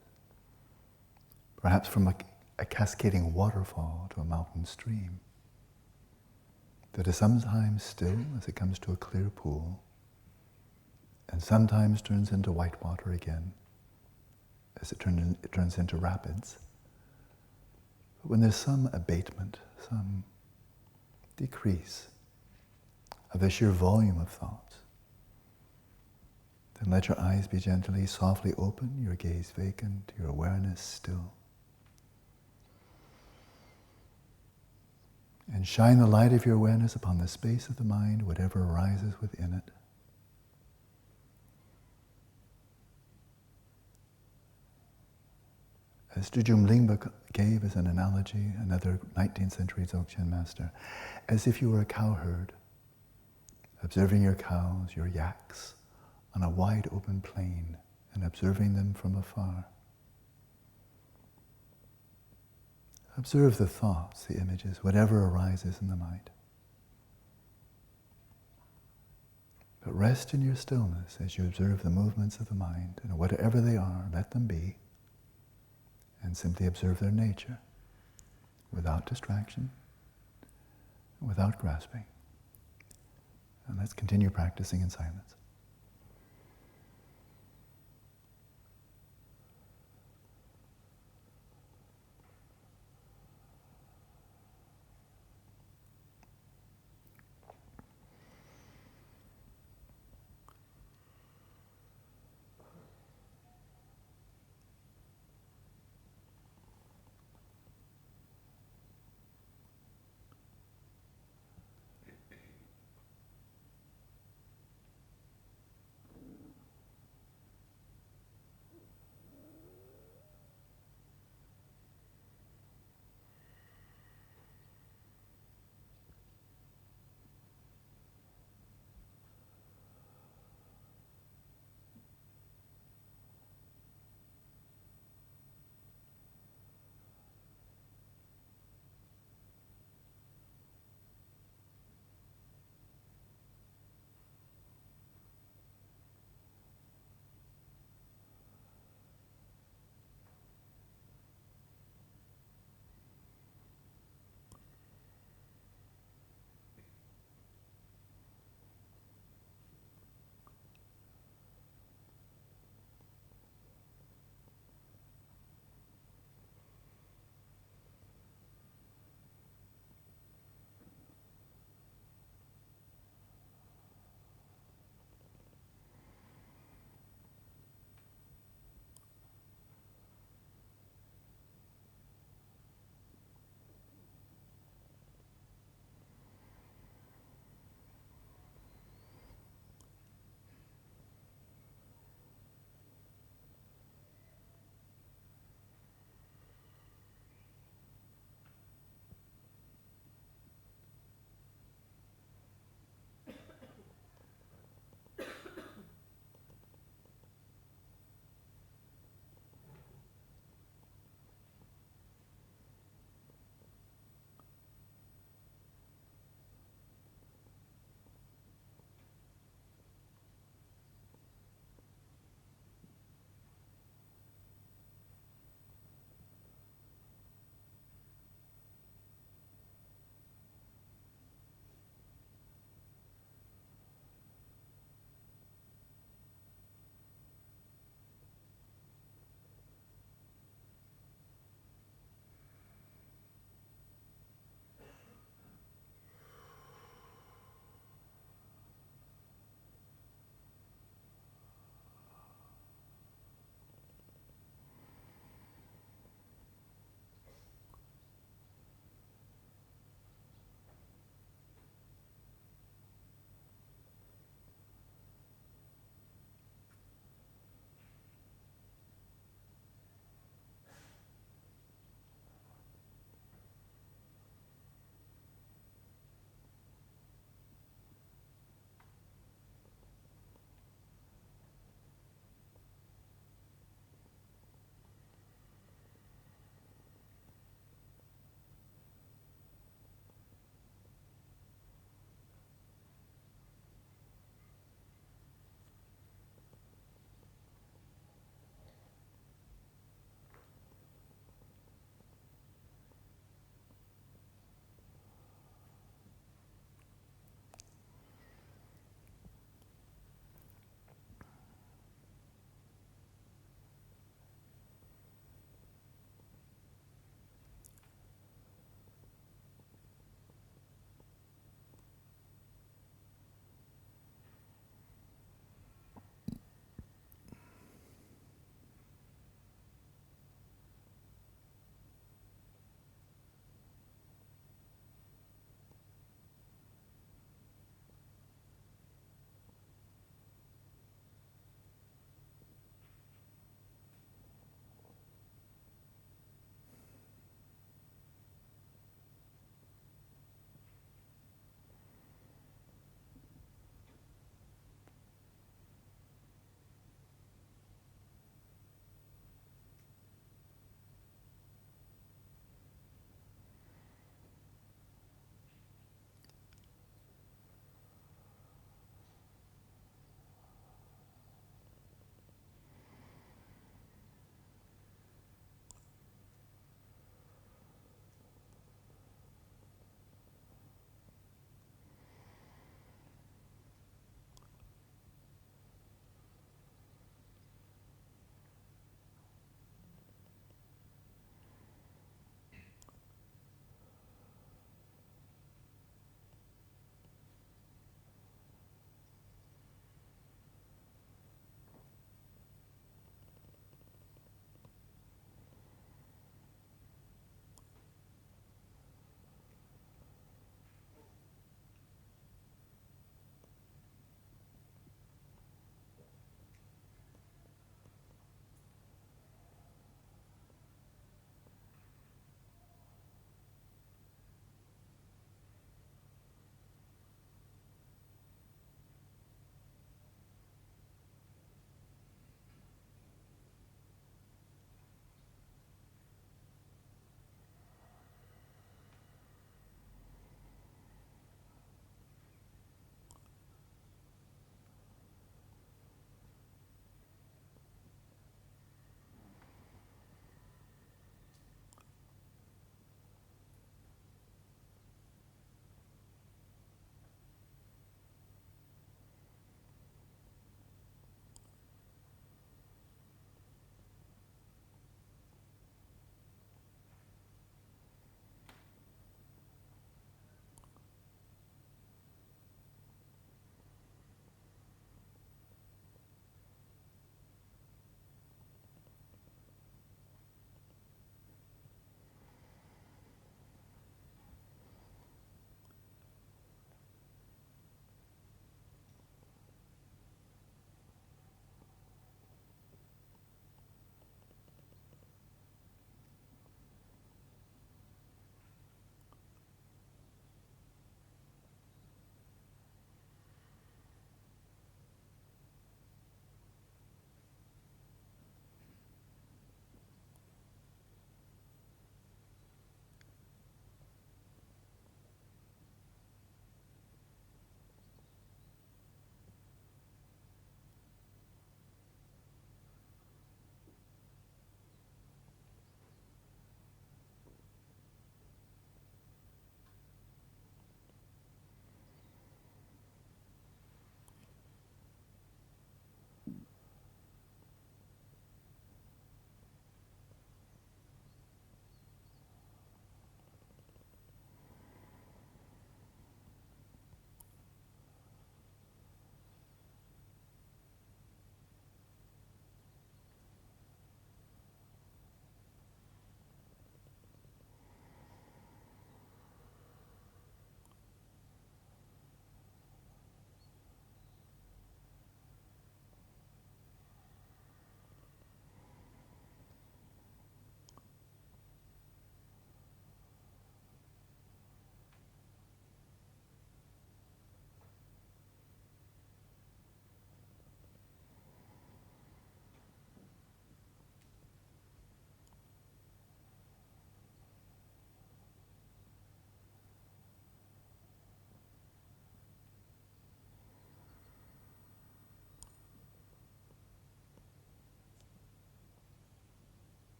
perhaps from a cascading waterfall to a mountain stream, that is sometimes still as it comes to a clear pool, and sometimes turns into white water again, as it turns into rapids. But when there's some abatement, some decrease of the sheer volume of thoughts, then let your eyes be gently, softly open, your gaze vacant, your awareness still. And shine the light of your awareness upon the space of the mind, whatever arises within it. As Dujum Lingpa gave as an analogy, another 19th century Dzogchen master, as if you were a cowherd, observing your cows, your yaks, on a wide open plain, and observing them from afar. Observe the thoughts, the images, whatever arises in the mind. But rest in your stillness as you observe the movements of the mind, and whatever they are, let them be, and simply observe their nature, without distraction, without grasping. And let's continue practicing in silence.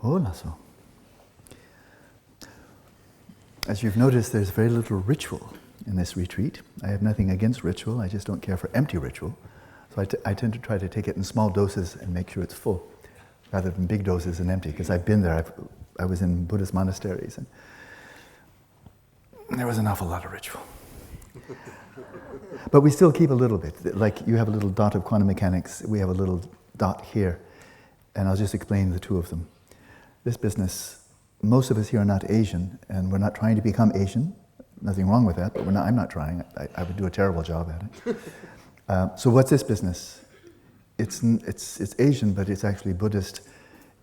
Hola so. As you've noticed, there's very little ritual in this retreat. I have nothing against ritual, I just don't care for empty ritual. So I tend to try to take it in small doses and make sure it's full, rather than big doses and empty, because I've been there. I was in Buddhist monasteries, and there was an awful lot of ritual. But we still keep a little bit. Like you have a little dot of quantum mechanics, we have a little dot here, and I'll just explain the two of them. This business, most of us here are not Asian, and we're not trying to become Asian. Nothing wrong with that, but I'm not trying. I would do a terrible job at it. So what's this business? It's Asian, but it's actually Buddhist.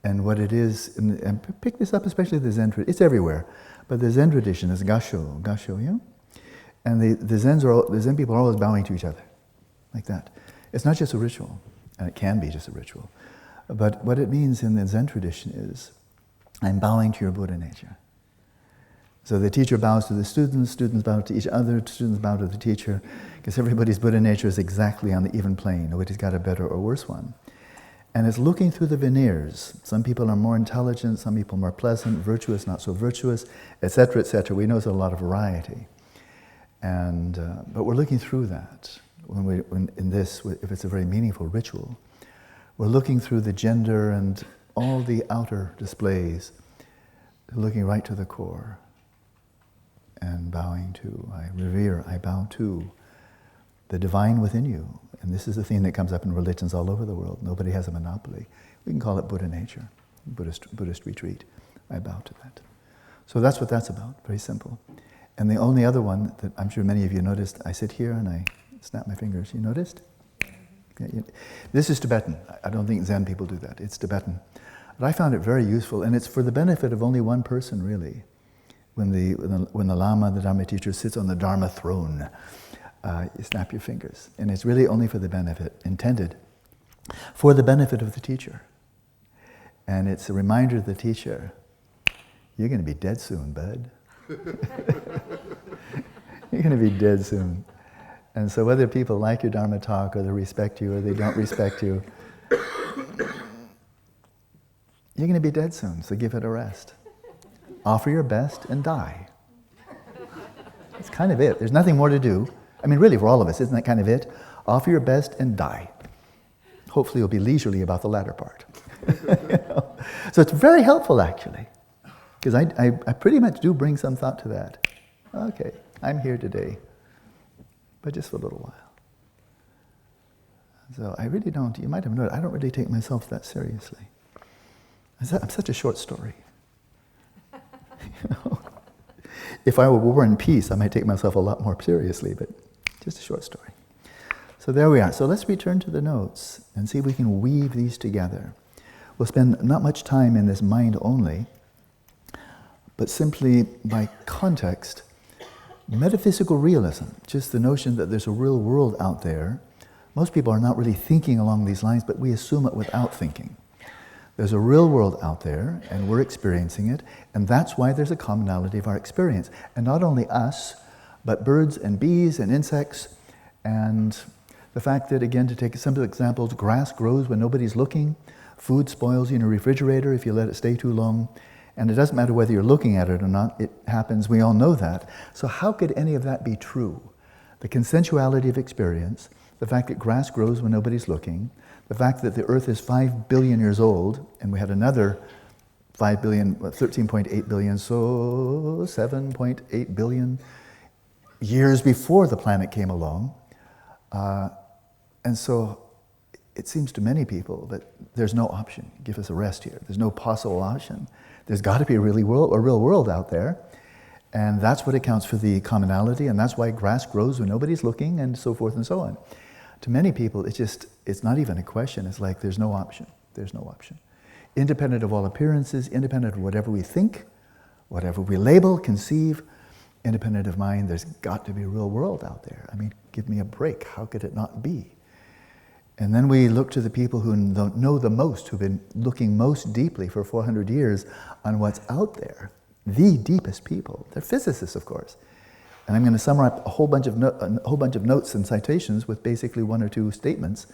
And what it is, and pick this up, especially the Zen tradition, it's everywhere. But the Zen tradition is gasho, yeah? And the Zen people are always bowing to each other, like that. It's not just a ritual, and it can be just a ritual. But what it means in the Zen tradition is, I'm bowing to your Buddha nature. So the teacher bows to the students bow to each other, students bow to the teacher, because everybody's Buddha nature is exactly on the even plane. Nobody's got a better or worse one. And it's looking through the veneers. Some people are more intelligent, some people more pleasant, virtuous, not so virtuous, etc., etc. We know there's a lot of variety. And, but we're looking through that. When in this, if it's a very meaningful ritual, we're looking through the gender and all the outer displays, looking right to the core. And bowing to, I revere, I bow to the divine within you. And this is a theme that comes up in religions all over the world. Nobody has a monopoly. We can call it Buddha nature, Buddhist retreat. I bow to that. So that's what that's about, very simple. And the only other one that I'm sure many of you noticed, I sit here and I snap my fingers. You noticed? This is Tibetan. I don't think Zen people do that. It's Tibetan. But I found it very useful, and it's for the benefit of only one person, really. When the Lama, the Dharma teacher, sits on the Dharma throne, you snap your fingers. And it's really only for the benefit, intended for the benefit of the teacher. And it's a reminder to the teacher, you're going to be dead soon, bud. You're going to be dead soon. And so whether people like your Dharma talk, or they respect you, or they don't respect you, you're going to be dead soon, so give it a rest. Offer your best and die. That's kind of it. There's nothing more to do. I mean, really, for all of us, isn't that kind of it? Offer your best and die. Hopefully you'll be leisurely about the latter part. You know? So it's very helpful, actually, because I pretty much do bring some thought to that. Okay, I'm here today, but just for a little while. So I really don't, you might have noticed, I don't really take myself that seriously. I'm such a short story. You know? If I were War and Peace, I might take myself a lot more seriously, but just a short story. So there we are. So let's return to the notes and see if we can weave these together. We'll spend not much time in this mind only, but simply by context, metaphysical realism, just the notion that there's a real world out there. Most people are not really thinking along these lines, but we assume it without thinking. There's a real world out there, and we're experiencing it, and that's why there's a commonality of our experience. And not only us, but birds and bees and insects, and the fact that, again, to take simple examples, grass grows when nobody's looking, food spoils in a refrigerator if you let it stay too long, and it doesn't matter whether you're looking at it or not, it happens, we all know that. So how could any of that be true? The consensuality of experience, the fact that grass grows when nobody's looking, the fact that the Earth is 5 billion years old, and we had another 5 billion, 13.8 billion, so 7.8 billion years before the planet came along. And so it seems to many people that there's no option. Give us a rest here. There's no possible option. There's got to be a real world out there. And that's what accounts for the commonality, and that's why grass grows when nobody's looking, and so forth and so on. To many people, it's not even a question. It's like there's no option. There's no option. Independent of all appearances, independent of whatever we think, whatever we label, conceive, independent of mind, there's got to be a real world out there. I mean, give me a break. How could it not be? And then we look to the people who know the most, who've been looking most deeply for 400 years on what's out there. The deepest people. They're physicists, of course. And I'm going to summarize a whole bunch of notes and citations with basically one or two statements.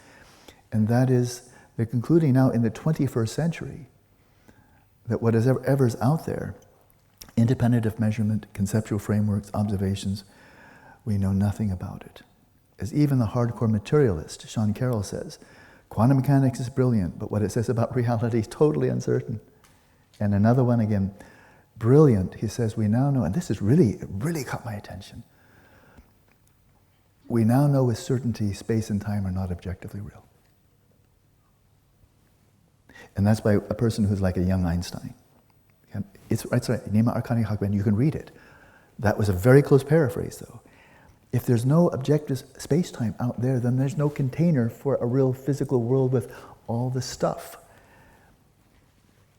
And that is, they're concluding now in the 21st century that whatever's out there, independent of measurement, conceptual frameworks, observations, we know nothing about it. As even the hardcore materialist, Sean Carroll says, quantum mechanics is brilliant, but what it says about reality is totally uncertain. And another one again, brilliant, he says, we now know, and this is it really caught my attention. We now know with certainty space and time are not objectively real. And that's by a person who's like a young Einstein. It's right, Nima Arkani Hakben, you can read it. That was a very close paraphrase though. If there's no objective space-time out there, then there's no container for a real physical world with all the stuff.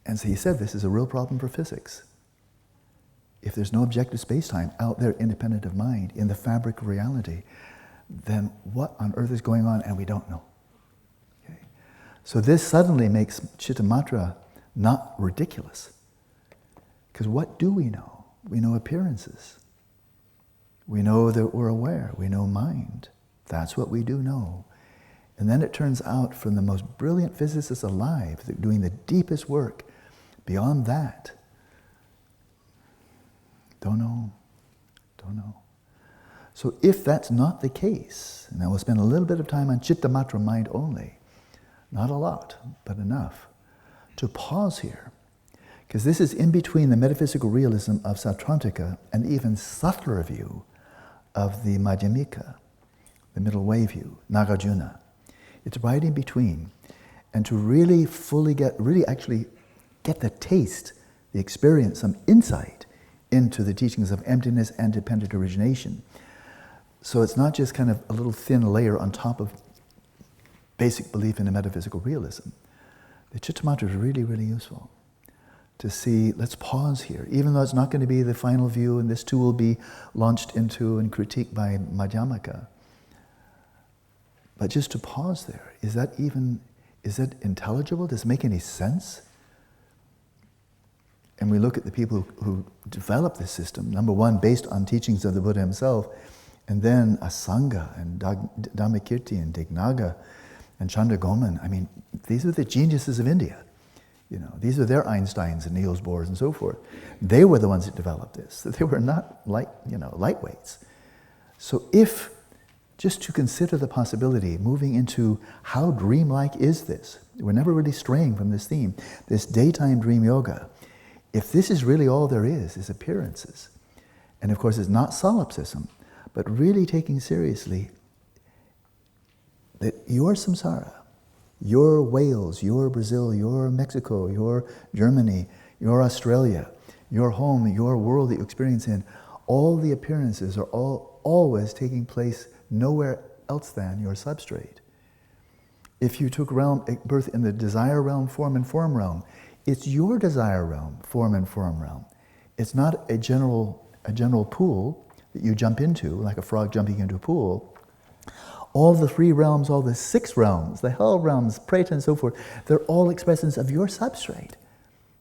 And so he said this is a real problem for physics. If there's no objective space-time out there independent of mind, in the fabric of reality, then what on earth is going on and we don't know. Okay? So this suddenly makes Chittamatra not ridiculous. Because what do we know? We know appearances. We know that we're aware. We know mind. That's what we do know. And then it turns out from the most brilliant physicists alive, doing the deepest work, beyond that, don't know. So if that's not the case, and I will spend a little bit of time on Chittamatra mind only, not a lot, but enough, to pause here, because this is in between the metaphysical realism of Sautrantika and the even subtler view of the Madhyamika, the middle way view, Nagarjuna. It's right in between. And to really fully actually get the taste, the experience, some insight into the teachings of emptiness and dependent origination. So it's not just kind of a little thin layer on top of basic belief in a metaphysical realism. The Chittamatra is really, really useful to see, let's pause here, even though it's not going to be the final view, and this too will be launched into and critiqued by Madhyamaka. But just to pause there, is that intelligible? Does it make any sense? And we look at the people who developed this system, number one, based on teachings of the Buddha himself, and then Asanga and Dhammakirti and Dignaga and Chandragoman. I mean, these are the geniuses of India. You know, these are their Einsteins and Niels Bohrs and so forth. They were the ones that developed this. They were not lightweights. So if, just to consider the possibility, moving into how dreamlike is this? We're never really straying from this theme, this daytime dream yoga. If this is really all there is appearances, and of course it's not solipsism, but really taking seriously that your samsara, your Wales, your Brazil, your Mexico, your Germany, your Australia, your home, your world that you experience in, all the appearances are always taking place nowhere else than your substrate. If you took birth in the desire realm, form and form realm, it's your desire realm, form and form realm. It's not a general pool that you jump into, like a frog jumping into a pool. All the 3 realms, all the 6 realms, the hell realms, Preta and so forth, they're all expressions of your substrate.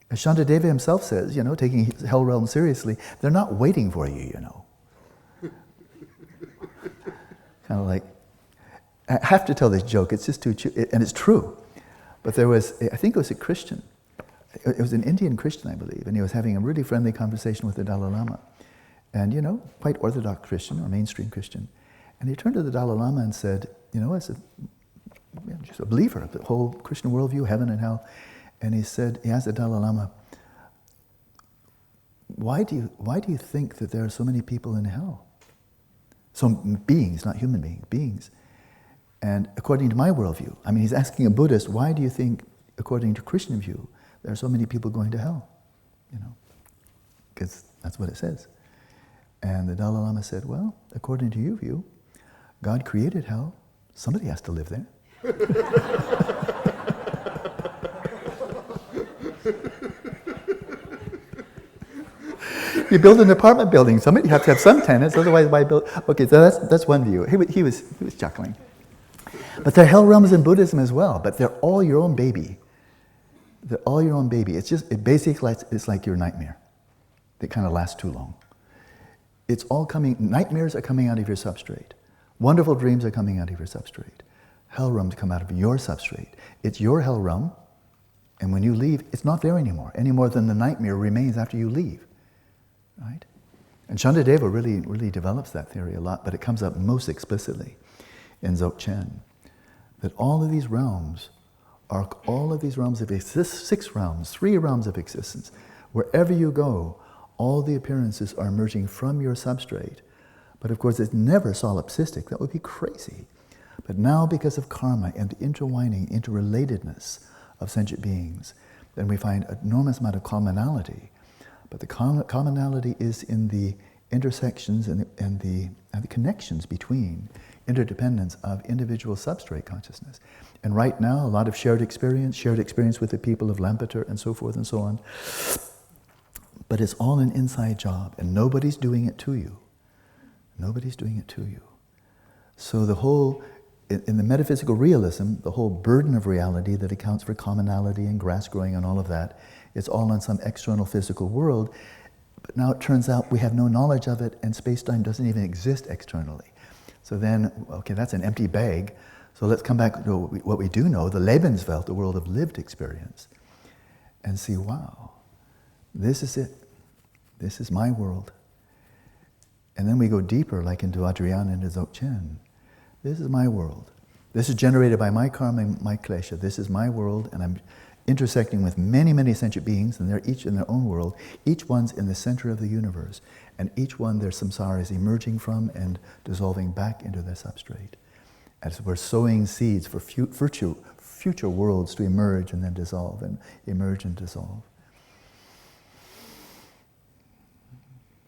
As Shantideva himself says, taking hell realm seriously, they're not waiting for you, Kind of like, I have to tell this joke, it's just and it's true. But there was, I think it was a Christian, it was an Indian Christian, I believe, and he was having a really friendly conversation with the Dalai Lama. And, quite orthodox Christian or mainstream Christian. And he turned to the Dalai Lama and said, as just a believer of the whole Christian worldview, heaven and hell. And he asked the Dalai Lama, why do you think that there are so many people in hell? So beings, not human beings. And according to my worldview, he's asking a Buddhist, why do you think, according to Christian view, there are so many people going to hell? Because that's what it says. And the Dalai Lama said, well, according to your view, God created hell. Somebody has to live there. You build an apartment building, you have to have some tenants, otherwise why build? Okay, so that's one view. He was chuckling. But there are hell realms in Buddhism as well, but they're all your own baby. They're all your own baby. It's like your nightmare. They kind of last too long. It's all nightmares are coming out of your substrate. Wonderful dreams are coming out of your substrate. Hell realms come out of your substrate. It's your hell realm, And when you leave, it's not there anymore, any more than the nightmare remains after you leave, right? And Shantideva really develops that theory a lot, but it comes up most explicitly in Dzogchen, that all of these realms of six realms, 3 realms of existence. Wherever you go, all the appearances are emerging from your substrate. But of course, it's never solipsistic. That would be crazy. But now, because of karma and the intertwining, interrelatedness of sentient beings, then we find an enormous amount of commonality. But the commonality is in the intersections and the connections between interdependence of individual substrate consciousness. And right now, a lot of shared experience with the people of Lampeter and so forth and so on. But it's all an inside job, and nobody's doing it to you. Nobody's doing it to you. So the whole, in the metaphysical realism, the whole burden of reality that accounts for commonality and grass growing and all of that, it's all in some external physical world. But now it turns out we have no knowledge of it, and space-time doesn't even exist externally. So then, okay, that's an empty bag. So let's come back to what we do know, the Lebenswelt, the world of lived experience, and see, wow, this is it. This is my world. And then we go deeper, like into Adriana, into Dzogchen. This is my world. This is generated by my karma and my klesha. This is my world, and I'm intersecting with many, many sentient beings, and they're each in their own world. Each one's in the center of the universe, and each one their samsara is emerging from and dissolving back into their substrate. As we're sowing seeds for future worlds to emerge and then dissolve, and emerge and dissolve.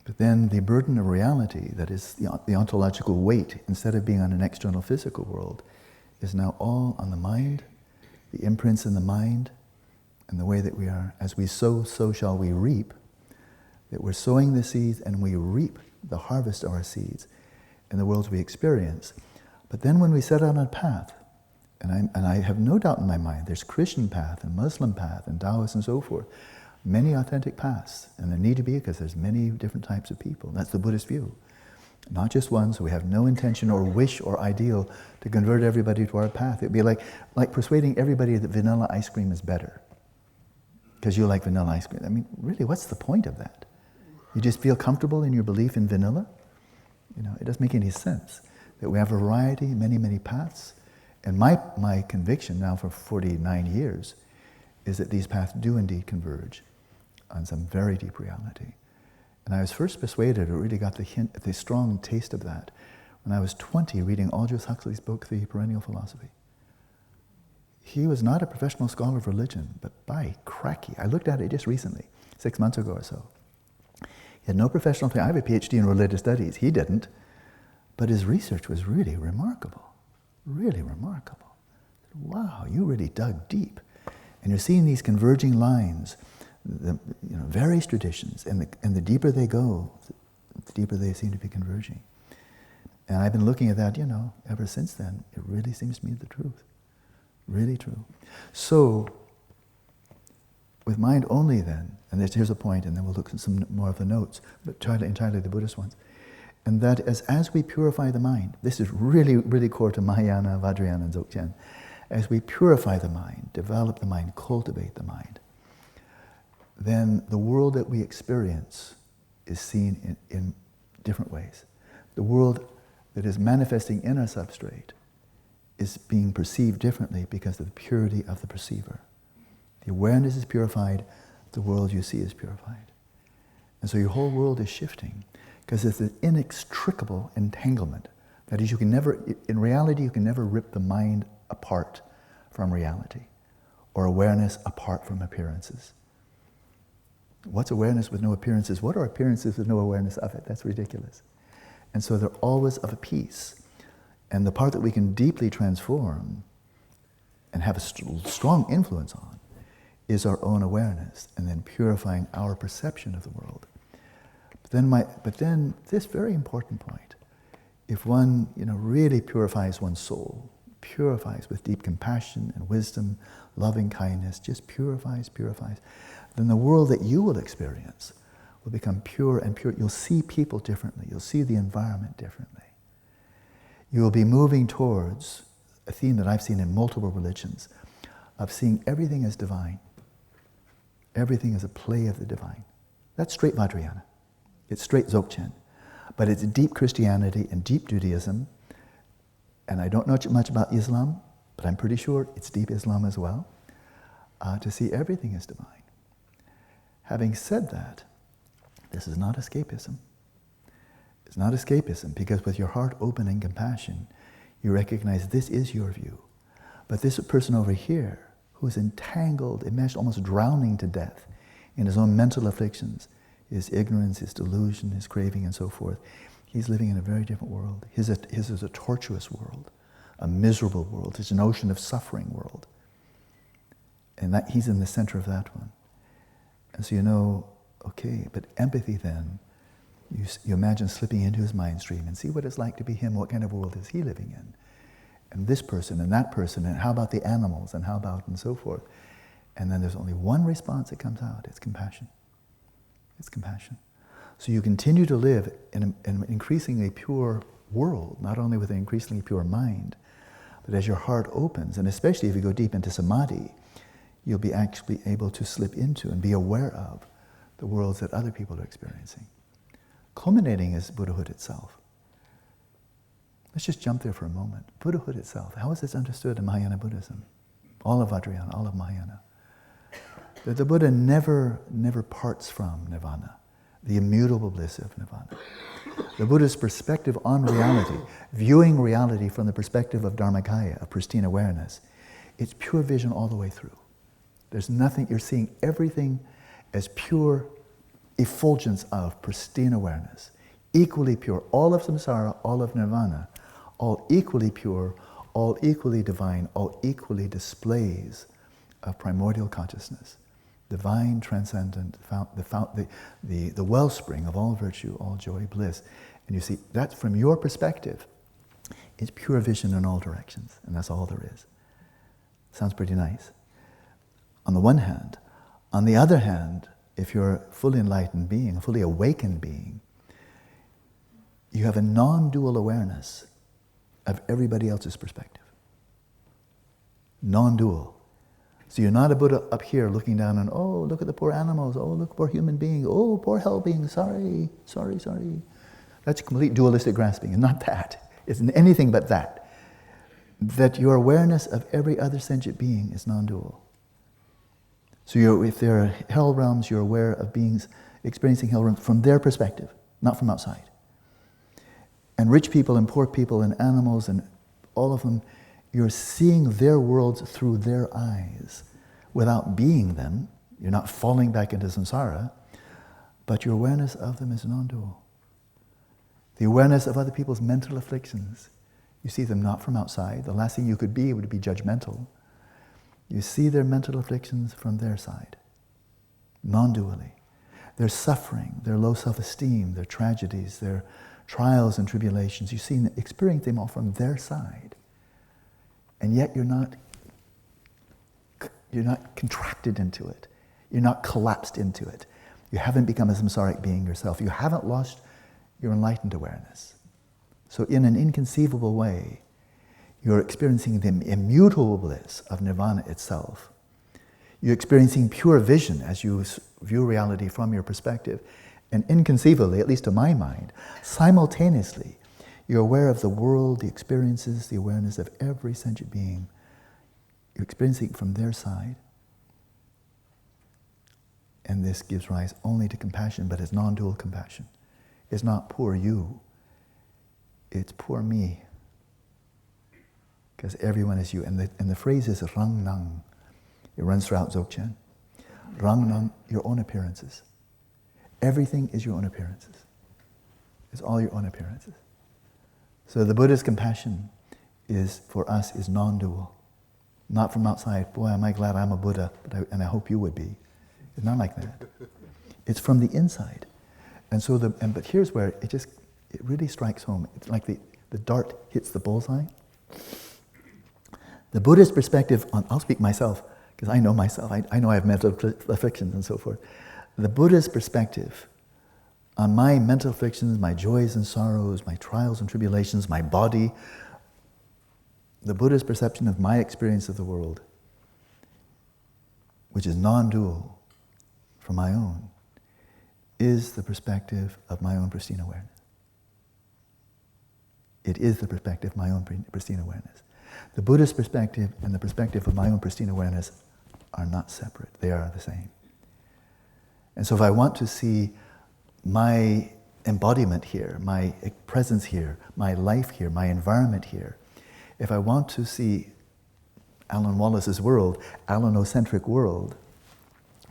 But then the burden of reality, that is the ontological weight, instead of being on an external physical world, is now all on the mind, the imprints in the mind, and the way that we are, as we sow, so shall we reap, that we're sowing the seeds and we reap the harvest of our seeds in the worlds we experience. But then when we set out on a path, and I have no doubt in my mind, there's Christian path and Muslim path and Taoist and so forth, many authentic paths, and there need to be because there's many different types of people. That's the Buddhist view. Not just one, so we have no intention or wish or ideal to convert everybody to our path. It'd be like persuading everybody that vanilla ice cream is better because you like vanilla ice cream. I mean, really, what's the point of that? You just feel comfortable in your belief in vanilla? You know, it doesn't make any sense. That we have a variety, many, many paths. And my conviction now for 49 years is that these paths do indeed converge on some very deep reality. And I was first persuaded, or really got the strong taste of that, when I was 20 reading Aldous Huxley's book, The Perennial Philosophy. He was not a professional scholar of religion, but by cracky, I looked at it just recently, 6 months ago or so. He had no professional training. I have a PhD in religious studies. He didn't. But his research was really remarkable. Really remarkable. Wow, you really dug deep. And you're seeing these converging lines, various traditions, and the deeper they go, the deeper they seem to be converging. And I've been looking at that, ever since then. It really seems to me the truth. Really true. So, with mind only then, and here's a point, and then we'll look at some more of the notes, but entirely the Buddhist ones. And that as we purify the mind, this is really, really core to Mahayana, Vajrayana, and Dzogchen. As we purify the mind, develop the mind, cultivate the mind, then the world that we experience is seen in different ways. The world that is manifesting in our substrate is being perceived differently because of the purity of the perceiver. The awareness is purified, the world you see is purified. And so your whole world is shifting because it's an inextricable entanglement. That is, in reality, you can never rip the mind apart from reality or awareness apart from appearances. What's awareness with no appearances? What are appearances with no awareness of it? That's ridiculous. And so they're always of a piece. And the part that we can deeply transform and have a strong influence on is our own awareness, and then purifying our perception of the world. But then this very important point, if one really purifies one's soul, purifies with deep compassion and wisdom, loving kindness, just purifies, then the world that you will experience will become pure and pure. You'll see people differently. You'll see the environment differently. You will be moving towards a theme that I've seen in multiple religions of seeing everything as divine. Everything is a play of the divine. That's straight Vajrayana. It's straight Dzogchen. But it's deep Christianity and deep Judaism. And I don't know much about Islam, but I'm pretty sure it's deep Islam as well, to see everything as divine. Having said that, this is not escapism. It's not escapism, because with your heart open and compassion, you recognize this is your view. But this person over here, who is entangled, enmeshed, almost drowning to death in his own mental afflictions, his ignorance, his delusion, his craving, and so forth, he's living in a very different world. His is a tortuous world, a miserable world. It's an ocean of suffering world. And that he's in the center of that one. And so you know, okay, but empathy then, you imagine slipping into his mind stream and see what it's like to be him, what kind of world is he living in? And this person and that person, and how about the animals, and how about, and so forth. And then there's only one response that comes out, it's compassion. It's compassion. So you continue to live in an increasingly pure world, not only with an increasingly pure mind, but as your heart opens, and especially if you go deep into samadhi, you'll be actually able to slip into and be aware of the worlds that other people are experiencing. Culminating is Buddhahood itself. Let's just jump there for a moment. Buddhahood itself, how is this understood in Mahayana Buddhism? All of Vajrayana, all of Mahayana. That the Buddha never parts from nirvana, the immutable bliss of nirvana. The Buddha's perspective on reality, viewing reality from the perspective of Dharmakaya, of pristine awareness, it's pure vision all the way through. There's nothing, you're seeing everything as pure effulgence of pristine awareness, equally pure, all of samsara, all of nirvana, all equally pure, all equally divine, all equally displays of primordial consciousness, divine, transcendent, the wellspring of all virtue, all joy, bliss. And you see, that's from your perspective, it's pure vision in all directions, and that's all there is. Sounds pretty nice. On the one hand. On the other hand, if you're a fully enlightened being, a fully awakened being, you have a non-dual awareness of everybody else's perspective. Non-dual. So you're not a Buddha up here looking down and, oh, look at the poor animals, oh, look, poor human being, oh, poor hell being, sorry. That's complete dualistic grasping. It's not that. It's anything but that. That your awareness of every other sentient being is non-dual. So if there are hell realms, you're aware of beings experiencing hell realms from their perspective, not from outside. And rich people and poor people and animals and all of them, you're seeing their worlds through their eyes without being them. You're not falling back into samsara, but your awareness of them is non-dual. The awareness of other people's mental afflictions, you see them not from outside. The last thing you could be would be judgmental. You see their mental afflictions from their side, non-dually. Their suffering, their low self-esteem, their tragedies, their trials and tribulations, you see, experience them all from their side. And yet you're not contracted into it. You're not collapsed into it. You haven't become a samsaric being yourself. You haven't lost your enlightened awareness. So in an inconceivable way, you're experiencing the immutable bliss of nirvana itself. You're experiencing pure vision as you view reality from your perspective. And inconceivably, at least to my mind, simultaneously, you're aware of the world, the experiences, the awareness of every sentient being. You're experiencing it from their side. And this gives rise only to compassion, but it's non-dual compassion. It's not poor you, it's poor me. Because everyone is you. And the phrase is rang nang. It runs throughout Dzogchen. Rang nang, your own appearances. Everything is your own appearances. It's all your own appearances. So the Buddha's compassion for us is non-dual. Not from outside, boy, am I glad I'm a Buddha, and I hope you would be. It's not like that. It's from the inside. And so but here's where it really strikes home. It's like the dart hits the bullseye. The Buddhist perspective I'll speak myself, because I know myself. I know I have mental afflictions and so forth. The Buddhist perspective on my mental afflictions, my joys and sorrows, my trials and tribulations, my body, the Buddhist perception of my experience of the world, which is non-dual, from my own is the perspective of my own pristine awareness. It is the perspective of my own pristine awareness. The Buddhist perspective and the perspective of my own pristine awareness are not separate. They are the same. And so if I want to see my embodiment here, my presence here, my life here, my environment here, if I want to see Alan Wallace's world, Alanocentric world,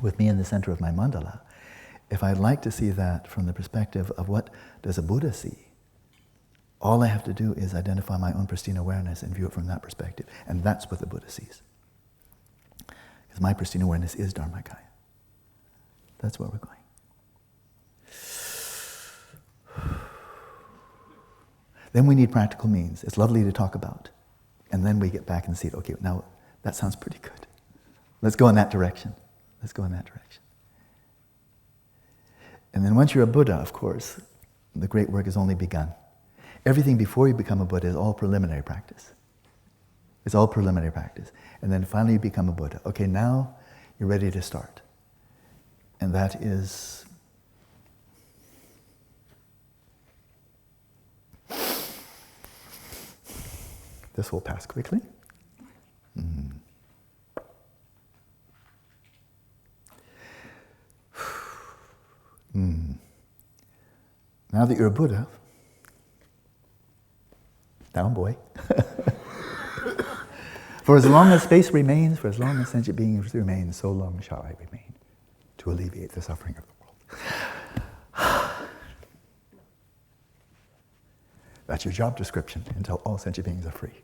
with me in the center of my mandala, if I'd like to see that from the perspective of what does a Buddha see, all I have to do is identify my own pristine awareness and view it from that perspective. And that's what the Buddha sees. Because my pristine awareness is Dharmakaya. That's where we're going. Then we need practical means. It's lovely to talk about. And then we get back and see, okay, now that sounds pretty good. Let's go in that direction. Let's go in that direction. And then once you're a Buddha, of course, the great work has only begun. Everything before you become a Buddha is all preliminary practice. It's all preliminary practice. And then finally you become a Buddha. Okay, now you're ready to start. And that is this will pass quickly. Now that you're a Buddha, down boy. For as long as space remains, for as long as sentient beings remain, so long shall I remain, to alleviate the suffering of the world. That's your job description until all sentient beings are free.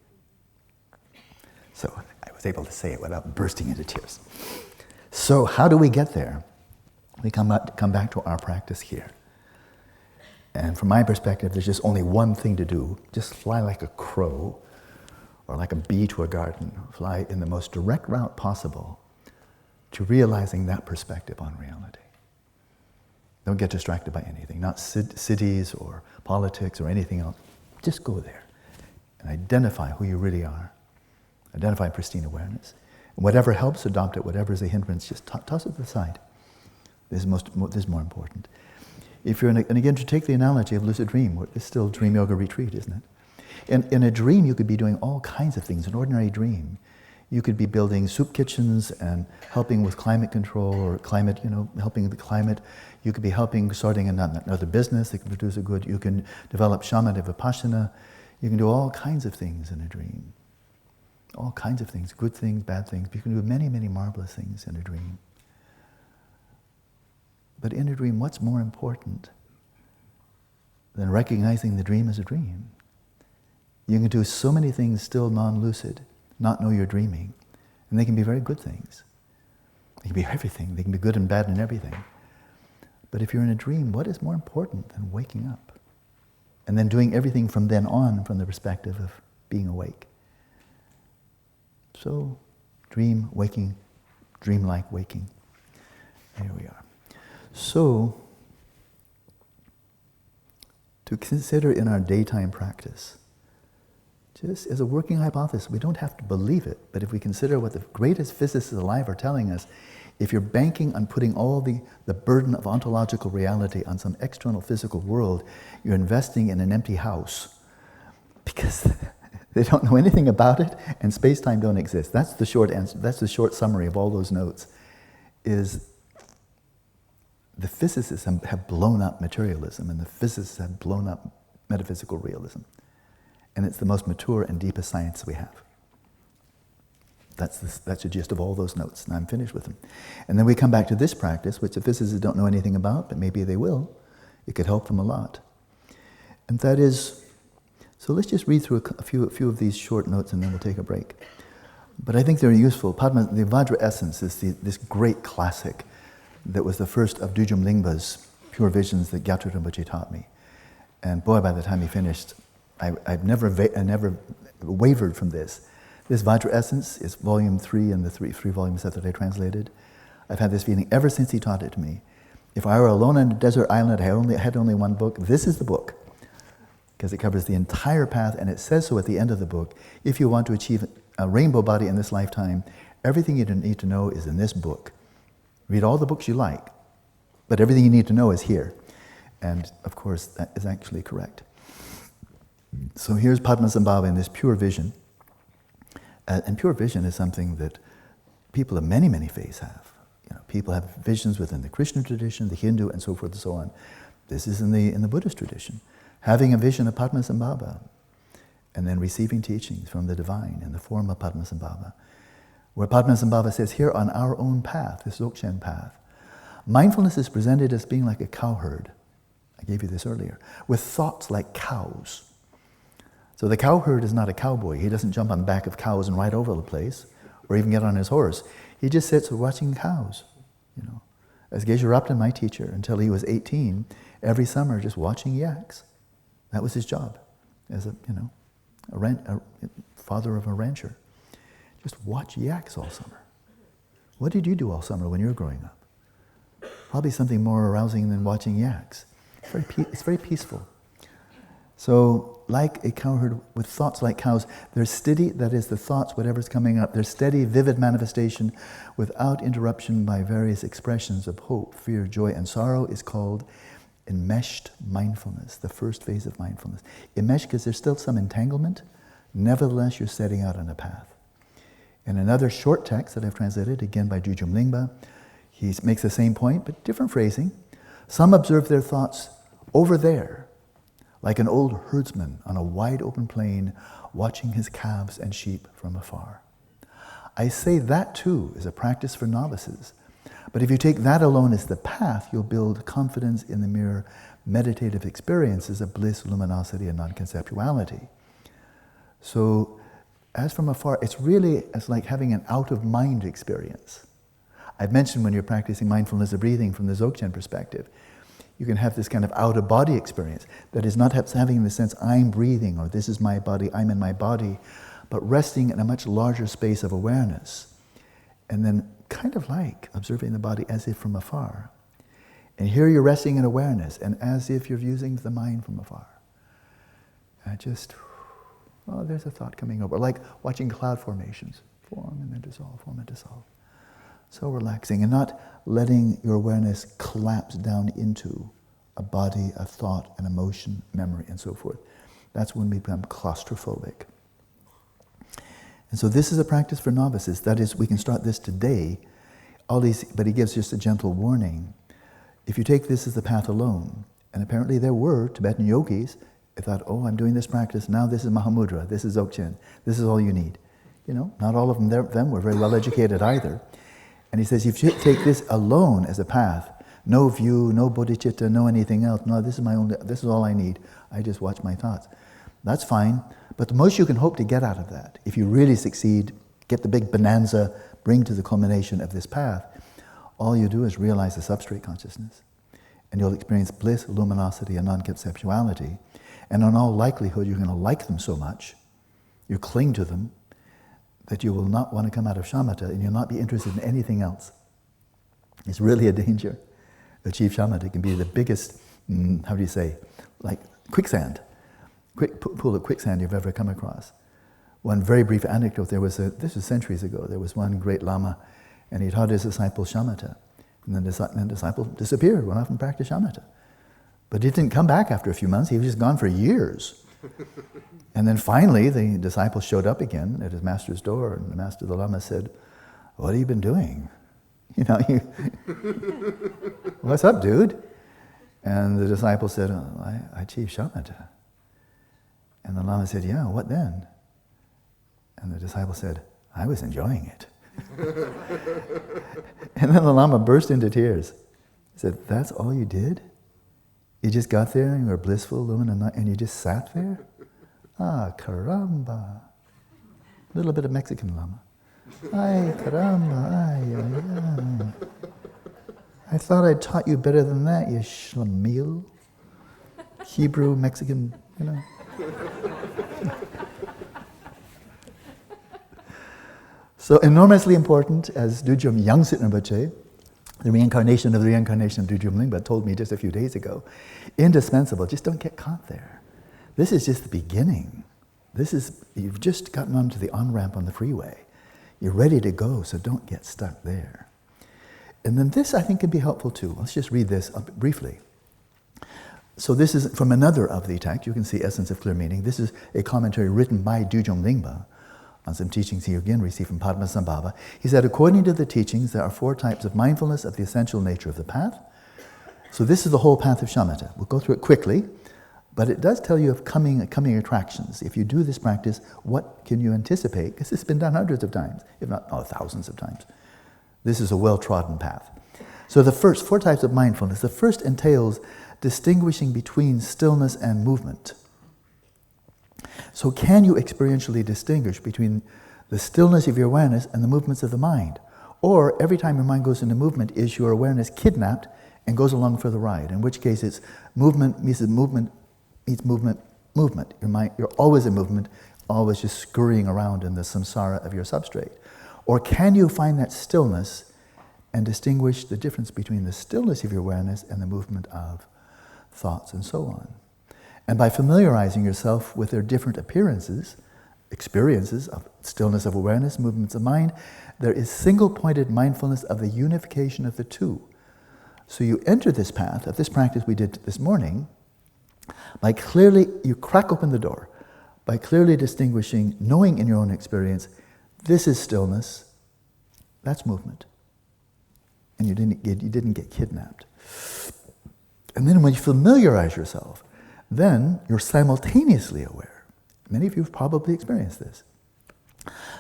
So I was able to say it without bursting into tears. So how do we get there? We come back to our practice here. And from my perspective, there's just only one thing to do. Just fly like a crow or like a bee to a garden. Fly in the most direct route possible to realizing that perspective on reality. Don't get distracted by anything, not cities or politics or anything else. Just go there and identify who you really are. Identify pristine awareness. And whatever helps, adopt it. Whatever is a hindrance, just toss it to the side. This is more important. If you're and again, to take the analogy of lucid dream, it's still dream yoga retreat, isn't it? In a dream, you could be doing all kinds of things. An ordinary dream, you could be building soup kitchens and helping with climate control or climate, helping the climate. You could be helping starting another business that can produce a good. You can develop shamatha vipassana. You can do all kinds of things in a dream. All kinds of things, good things, bad things. You can do many, many marvelous things in a dream. But in a dream, what's more important than recognizing the dream as a dream? You can do so many things still non-lucid, not know you're dreaming. And they can be very good things. They can be everything. They can be good and bad and everything. But if you're in a dream, what is more important than waking up? And then doing everything from then on from the perspective of being awake. So, dream, waking, dreamlike waking. Here we are. So, to consider in our daytime practice, just as a working hypothesis, we don't have to believe it, but if we consider what the greatest physicists alive are telling us, if you're banking on putting all the burden of ontological reality on some external physical world, you're investing in an empty house because they don't know anything about it and space-time don't exist. That's the short answer. That's the short summary of all those notes. Is the physicists have blown up materialism and the physicists have blown up metaphysical realism. And it's the most mature and deepest science we have. That's the gist of all those notes, and I'm finished with them. And then we come back to this practice, which the physicists don't know anything about, but maybe they will. It could help them a lot. And that is, so let's just read through a few of these short notes and then we'll take a break. But I think they're useful. Padma, the Vajra Essence is this great classic that was the first of Dujum Lingpa's pure visions that Gyatso Rinpoche taught me. And boy, by the time he finished, I've never wavered from this. This Vajra Essence is volume 3 in the three volume set that I translated. I've had this feeling ever since he taught it to me. If I were alone on a desert island, I had only one book, this is the book. Because it covers the entire path, and it says so at the end of the book. If you want to achieve a rainbow body in this lifetime, everything you need to know is in this book. Read all the books you like, But everything you need to know is here. And of course, that is actually correct. So here's Padmasambhava in this pure vision. And pure vision is something that people of many, many faiths have. People have visions within the Krishna tradition, the Hindu, and so forth and so on. This is in the Buddhist tradition. Having a vision of Padmasambhava and then receiving teachings from the divine in the form of Padmasambhava. Where Padmasambhava says, here on our own path, this Dzogchen path, mindfulness is presented as being like a cowherd. I gave you this earlier. With thoughts like cows. So the cowherd is not a cowboy. He doesn't jump on the back of cows and ride over the place, or even get on his horse. He just sits watching cows. As Geshe-Rabten, my teacher, until he was 18, every summer just watching yaks. That was his job as a father of a rancher. Just watch yaks all summer. What did you do all summer when you were growing up? Probably something more arousing than watching yaks. It's very peaceful. So, like a cowherd with thoughts like cows, they're steady, that is the thoughts, whatever's coming up, they're steady, vivid manifestation without interruption by various expressions of hope, fear, joy, and sorrow is called enmeshed mindfulness, the first phase of mindfulness. Enmeshed because there's still some entanglement, nevertheless you're setting out on a path. In another short text that I've translated, again by Drujum Lingpa, he makes the same point, but different phrasing. Some observe their thoughts over there, like an old herdsman on a wide open plain, watching his calves and sheep from afar. I say that too is a practice for novices. But if you take that alone as the path, you'll build confidence in the mere meditative experiences of bliss, luminosity, and non-conceptuality. So, as from afar, it's like having an out-of-mind experience. I've mentioned when you're practicing mindfulness of breathing from the Dzogchen perspective, you can have this kind of out-of-body experience that is not having the sense, I'm breathing, or this is my body, I'm in my body, but resting in a much larger space of awareness. And then kind of like observing the body as if from afar. And here you're resting in awareness, and as if you're using the mind from afar. And there's a thought coming over. Like watching cloud formations, form and then dissolve, form and dissolve. So relaxing, and not letting your awareness collapse down into a body, a thought, an emotion, memory, and so forth. That's when we become claustrophobic. And so this is a practice for novices. That is, we can start this today. But he gives just a gentle warning. If you take this as the path alone, and apparently there were Tibetan yogis, they thought, I'm doing this practice, now this is Mahamudra, this is Dzogchen, this is all you need. Not all of them were very well educated either. And he says, if you take this alone as a path, no view, no bodhicitta, no anything else, no, this is all I need. I just watch my thoughts. That's fine, but the most you can hope to get out of that, if you really succeed, get the big bonanza, bring to the culmination of this path, all you do is realize the substrate consciousness. And you'll experience bliss, luminosity, and non-conceptuality. And in all likelihood, you're going to like them so much, you cling to them, that you will not want to come out of shamatha, and you'll not be interested in anything else. It's really a danger. Achieve shamatha can be the biggest, like quicksand, pool of quicksand you've ever come across. One very brief anecdote, this was centuries ago, there was one great Lama, and he taught his disciple shamatha. And the disciple disappeared, went off and practiced shamatha. But he didn't come back after a few months, he was just gone for years. And then finally, the disciple showed up again at his master's door, and the master of the Lama said, "What have you been doing? What's up, dude?" And the disciple said, I achieved shamatha. And the Lama said, "Yeah, what then?" And the disciple said, "I was enjoying it." And then the Lama burst into tears. He said, "That's all you did? You just got there and you were blissful, luminous, and you just sat there? Ah, caramba." A little bit of Mexican Lama. Ay, caramba, ay, ay, ay. I thought I taught you better than that, you schlamil. Hebrew, Mexican, So enormously important, as Dujum Yangsit Rinpoche, the reincarnation of Dujum Lingpa, told me just a few days ago, indispensable, just don't get caught there. This is just the beginning. You've just gotten onto the on-ramp on the freeway. You're ready to go, so don't get stuck there. And then this, I think, can be helpful too. Let's just read this briefly. So this is from another of the texts. You can see Essence of Clear Meaning. This is a commentary written by Dujong Lingpa on some teachings he again received from Padmasambhava. He said, according to the teachings, there are 4 types of mindfulness of the essential nature of the path. So this is the whole path of shamatha. We'll go through it quickly, but it does tell you of coming attractions. If you do this practice, what can you anticipate? Because it's been done hundreds of times, if not thousands of times. This is a well-trodden path. So the first 4 types of mindfulness. The first entails distinguishing between stillness and movement. So can you experientially distinguish between the stillness of your awareness and the movements of the mind? Or every time your mind goes into movement, is your awareness kidnapped and goes along for the ride? In which case it's movement meets movement. Your mind, you're always in movement, always just scurrying around in the samsara of your substrate. Or can you find that stillness and distinguish the difference between the stillness of your awareness and the movement of thoughts and so on? And by familiarizing yourself with their different experiences of stillness of awareness, movements of mind, there is single-pointed mindfulness of the unification of the two. So you enter this path of this practice we did this morning by you crack open the door, by clearly distinguishing, knowing in your own experience, this is stillness, that's movement. And you didn't get kidnapped. And then when you familiarize yourself, then you're simultaneously aware. Many of you have probably experienced this.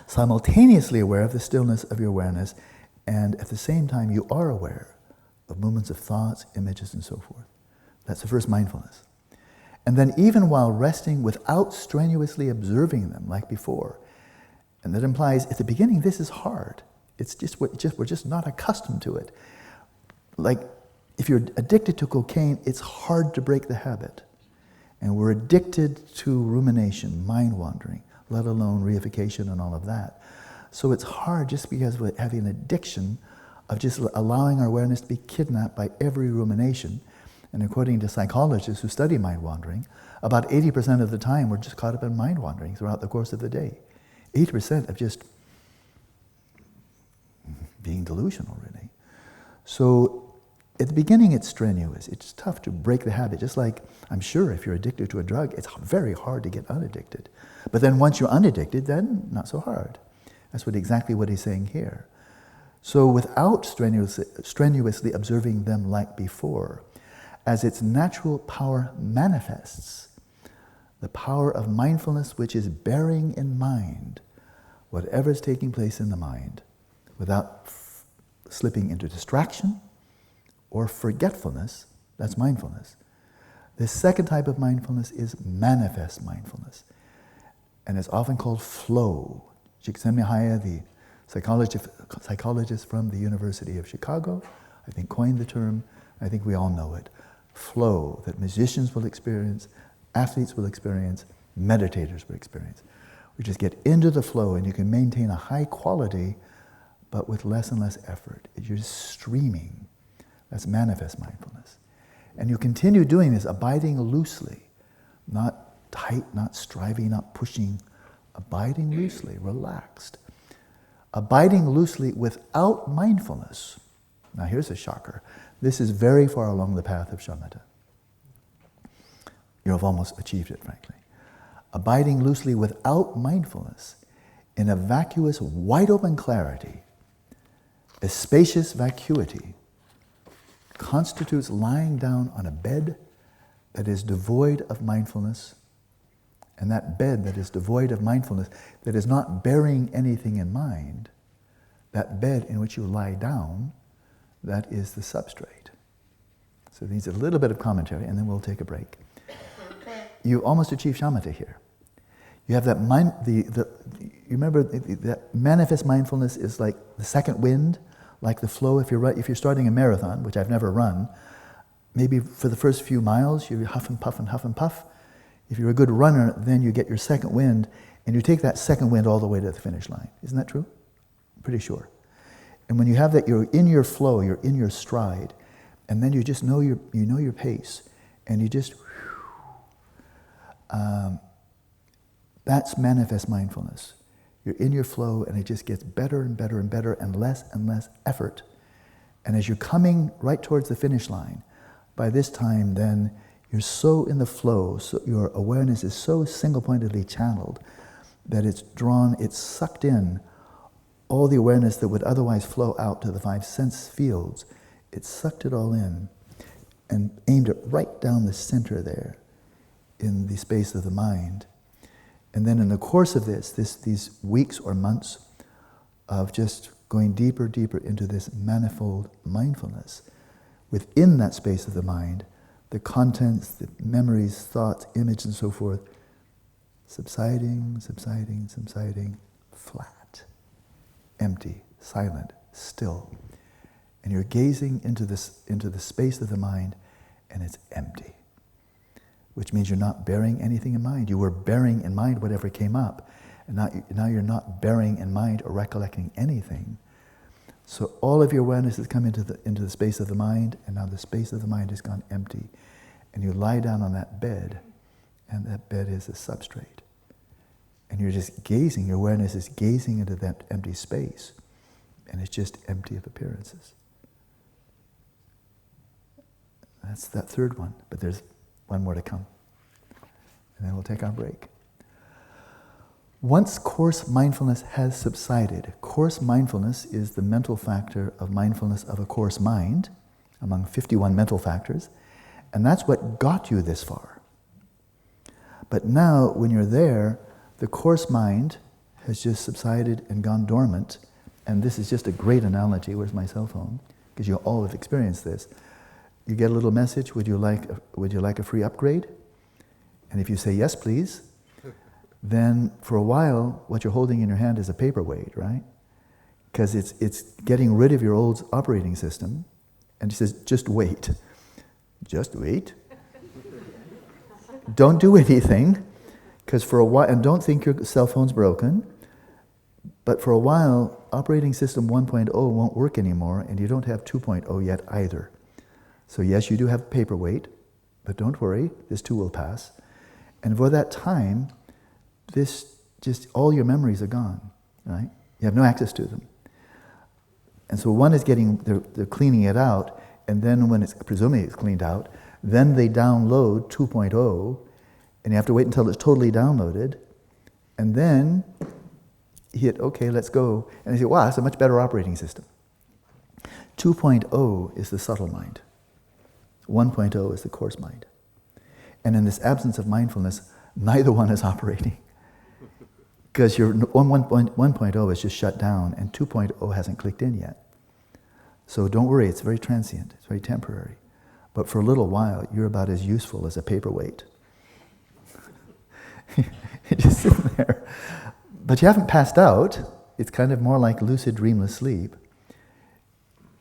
Simultaneously aware of the stillness of your awareness, and at the same time you are aware of movements of thoughts, images, and so forth. That's the first mindfulness. And then even while resting without strenuously observing them like before, and that implies at the beginning this is hard. We're just not accustomed to it. Like if you're addicted to cocaine, it's hard to break the habit. And we're addicted to rumination, mind wandering, let alone reification and all of that. So it's hard just because we're having an addiction of just allowing our awareness to be kidnapped by every rumination. And according to psychologists who study mind wandering, about 80% of the time we're just caught up in mind wandering throughout the course of the day. 80% of just being delusional, really. So at the beginning it's strenuous. It's tough to break the habit. Just like, I'm sure if you're addicted to a drug, it's very hard to get unaddicted. But then once you're unaddicted, then not so hard. That's exactly what he's saying here. So without strenuously observing them like before, as its natural power manifests, the power of mindfulness which is bearing in mind whatever is taking place in the mind, without slipping into distraction or forgetfulness, that's mindfulness. The second type of mindfulness is manifest mindfulness, and it's often called flow. Csikszentmihalyi, the psychologist from the University of Chicago, I think coined the term. I think we all know it. Flow, that musicians will experience, athletes will experience, meditators will experience. We just get into the flow and you can maintain a high quality but with less and less effort. You're just streaming. That's manifest mindfulness. And you continue doing this, abiding loosely, not tight, not striving, not pushing, abiding loosely, relaxed. Abiding loosely without mindfulness. Now here's a shocker. This is very far along the path of shamatha. You have almost achieved it, frankly. Abiding loosely without mindfulness in a vacuous, wide-open clarity, a spacious vacuity, constitutes lying down on a bed that is devoid of mindfulness, and that bed that is devoid of mindfulness, that is not bearing anything in mind, that bed in which you lie down, that is the substrate. So it needs a little bit of commentary, and then we'll take a break. You almost achieve shamatha here. You have that mind, you remember that manifest mindfulness is like the second wind, like the flow. If you're starting a marathon, which I've never run, maybe for the first few miles you huff and puff and huff and puff. If you're a good runner, then you get your second wind, and you take that second wind all the way to the finish line. Isn't that true? I'm pretty sure. And when you have that, you're in your flow, you're in your stride, and then you just know your pace, and you just. That's manifest mindfulness. You're in your flow, and it just gets better and better and better, and less effort. And as you're coming right towards the finish line, by this time then you're so in the flow, so your awareness is so single-pointedly channeled that it's sucked in all the awareness that would otherwise flow out to the 5 sense fields. It sucked it all in and aimed it right down the center there in the space of the mind. And then in the course of these weeks or months of just going deeper, deeper into this manifold mindfulness, within that space of the mind, the contents, the memories, thoughts, images, and so forth, subsiding, subsiding, subsiding, flat, empty, silent, still. And you're gazing into the space of the mind, and it's empty. Which means you're not bearing anything in mind. You were bearing in mind whatever came up, and now you're not bearing in mind or recollecting anything. So all of your awareness has come into the space of the mind, and now the space of the mind has gone empty. And you lie down on that bed, and that bed is a substrate. And you're just gazing, your awareness is gazing into that empty space, and it's just empty of appearances. That's that third one, but there's one more to come. And then we'll take our break. Once coarse mindfulness has subsided, coarse mindfulness is the mental factor of mindfulness of a coarse mind, among 51 mental factors, and that's what got you this far. But now, when you're there, the coarse mind has just subsided and gone dormant, and this is just a great analogy. Where's my cell phone? Because you all have experienced this. You get a little message, would you like a free upgrade? And if you say yes, please, then for a while, what you're holding in your hand is a paperweight, right? Because it's getting rid of your old operating system, and it says, just wait. Just wait. Don't do anything, because for a while, and don't think your cell phone's broken, but for a while, operating system 1.0 won't work anymore, and you don't have 2.0 yet either. So yes, you do have paperweight, but don't worry, this too will pass. And for that time, all your memories are gone, right? You have no access to them. And so one is they're cleaning it out, and then when presumably it's cleaned out, then they download 2.0, and you have to wait until it's totally downloaded, and then you hit, okay, let's go. And you say, wow, that's a much better operating system. 2.0 is the subtle mind. 1.0 is the coarse mind. And in this absence of mindfulness, neither one is operating. Because your 1.0 is just shut down, and 2.0 hasn't clicked in yet. So don't worry, it's very transient, it's very temporary. But for a little while, you're about as useful as a paperweight. You're just sitting there. But you haven't passed out. It's kind of more like lucid, dreamless sleep.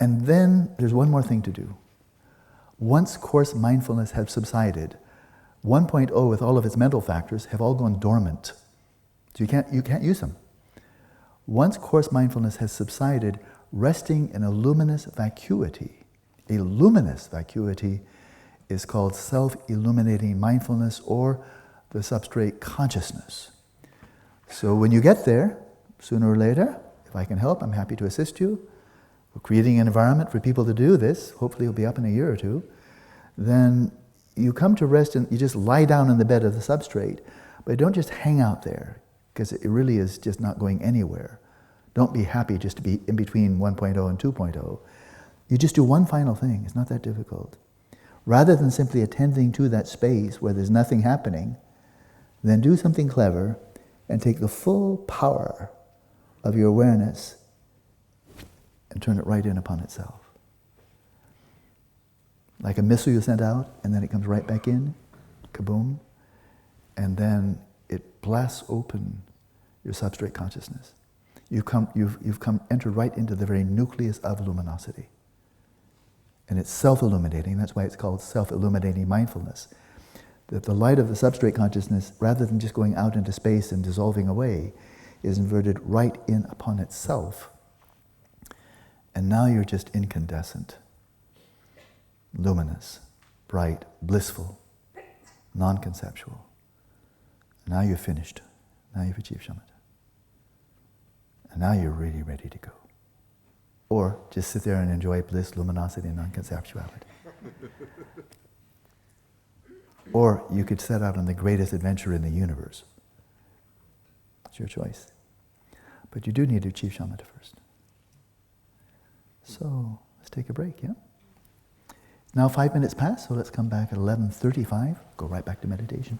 And then there's one more thing to do. Once coarse mindfulness has subsided, 1.0 with all of its mental factors have all gone dormant. So you can't use them. Once coarse mindfulness has subsided, resting in a luminous vacuity. A luminous vacuity is called self-illuminating mindfulness, or the substrate consciousness. So when you get there, sooner or later, if I can help, I'm happy to assist you. We're creating an environment for people to do this. Hopefully it'll be up in a year or two. Then you come to rest and you just lie down in the bed of the substrate, but don't just hang out there, because it really is just not going anywhere. Don't be happy just to be in between 1.0 and 2.0. You just do one final thing. It's not that difficult. Rather than simply attending to that space where there's nothing happening, then do something clever and take the full power of your awareness and turn it right in upon itself. Like a missile you sent out, and then it comes right back in, kaboom, and then it blasts open your substrate consciousness. You've entered right into the very nucleus of luminosity. And it's self-illuminating. That's why it's called self-illuminating mindfulness. That the light of the substrate consciousness, rather than just going out into space and dissolving away, is inverted right in upon itself. And now you're just incandescent, luminous, bright, blissful, non-conceptual. Now you're finished. Now you've achieved shamatha. And now you're really ready to go. Or just sit there and enjoy bliss, luminosity, and non-conceptuality. Or you could set out on the greatest adventure in the universe. It's your choice. But you do need to achieve shamatha first. So let's take a break, yeah? Now 5 minutes past, so let's come back at 11:35. Go right back to meditation.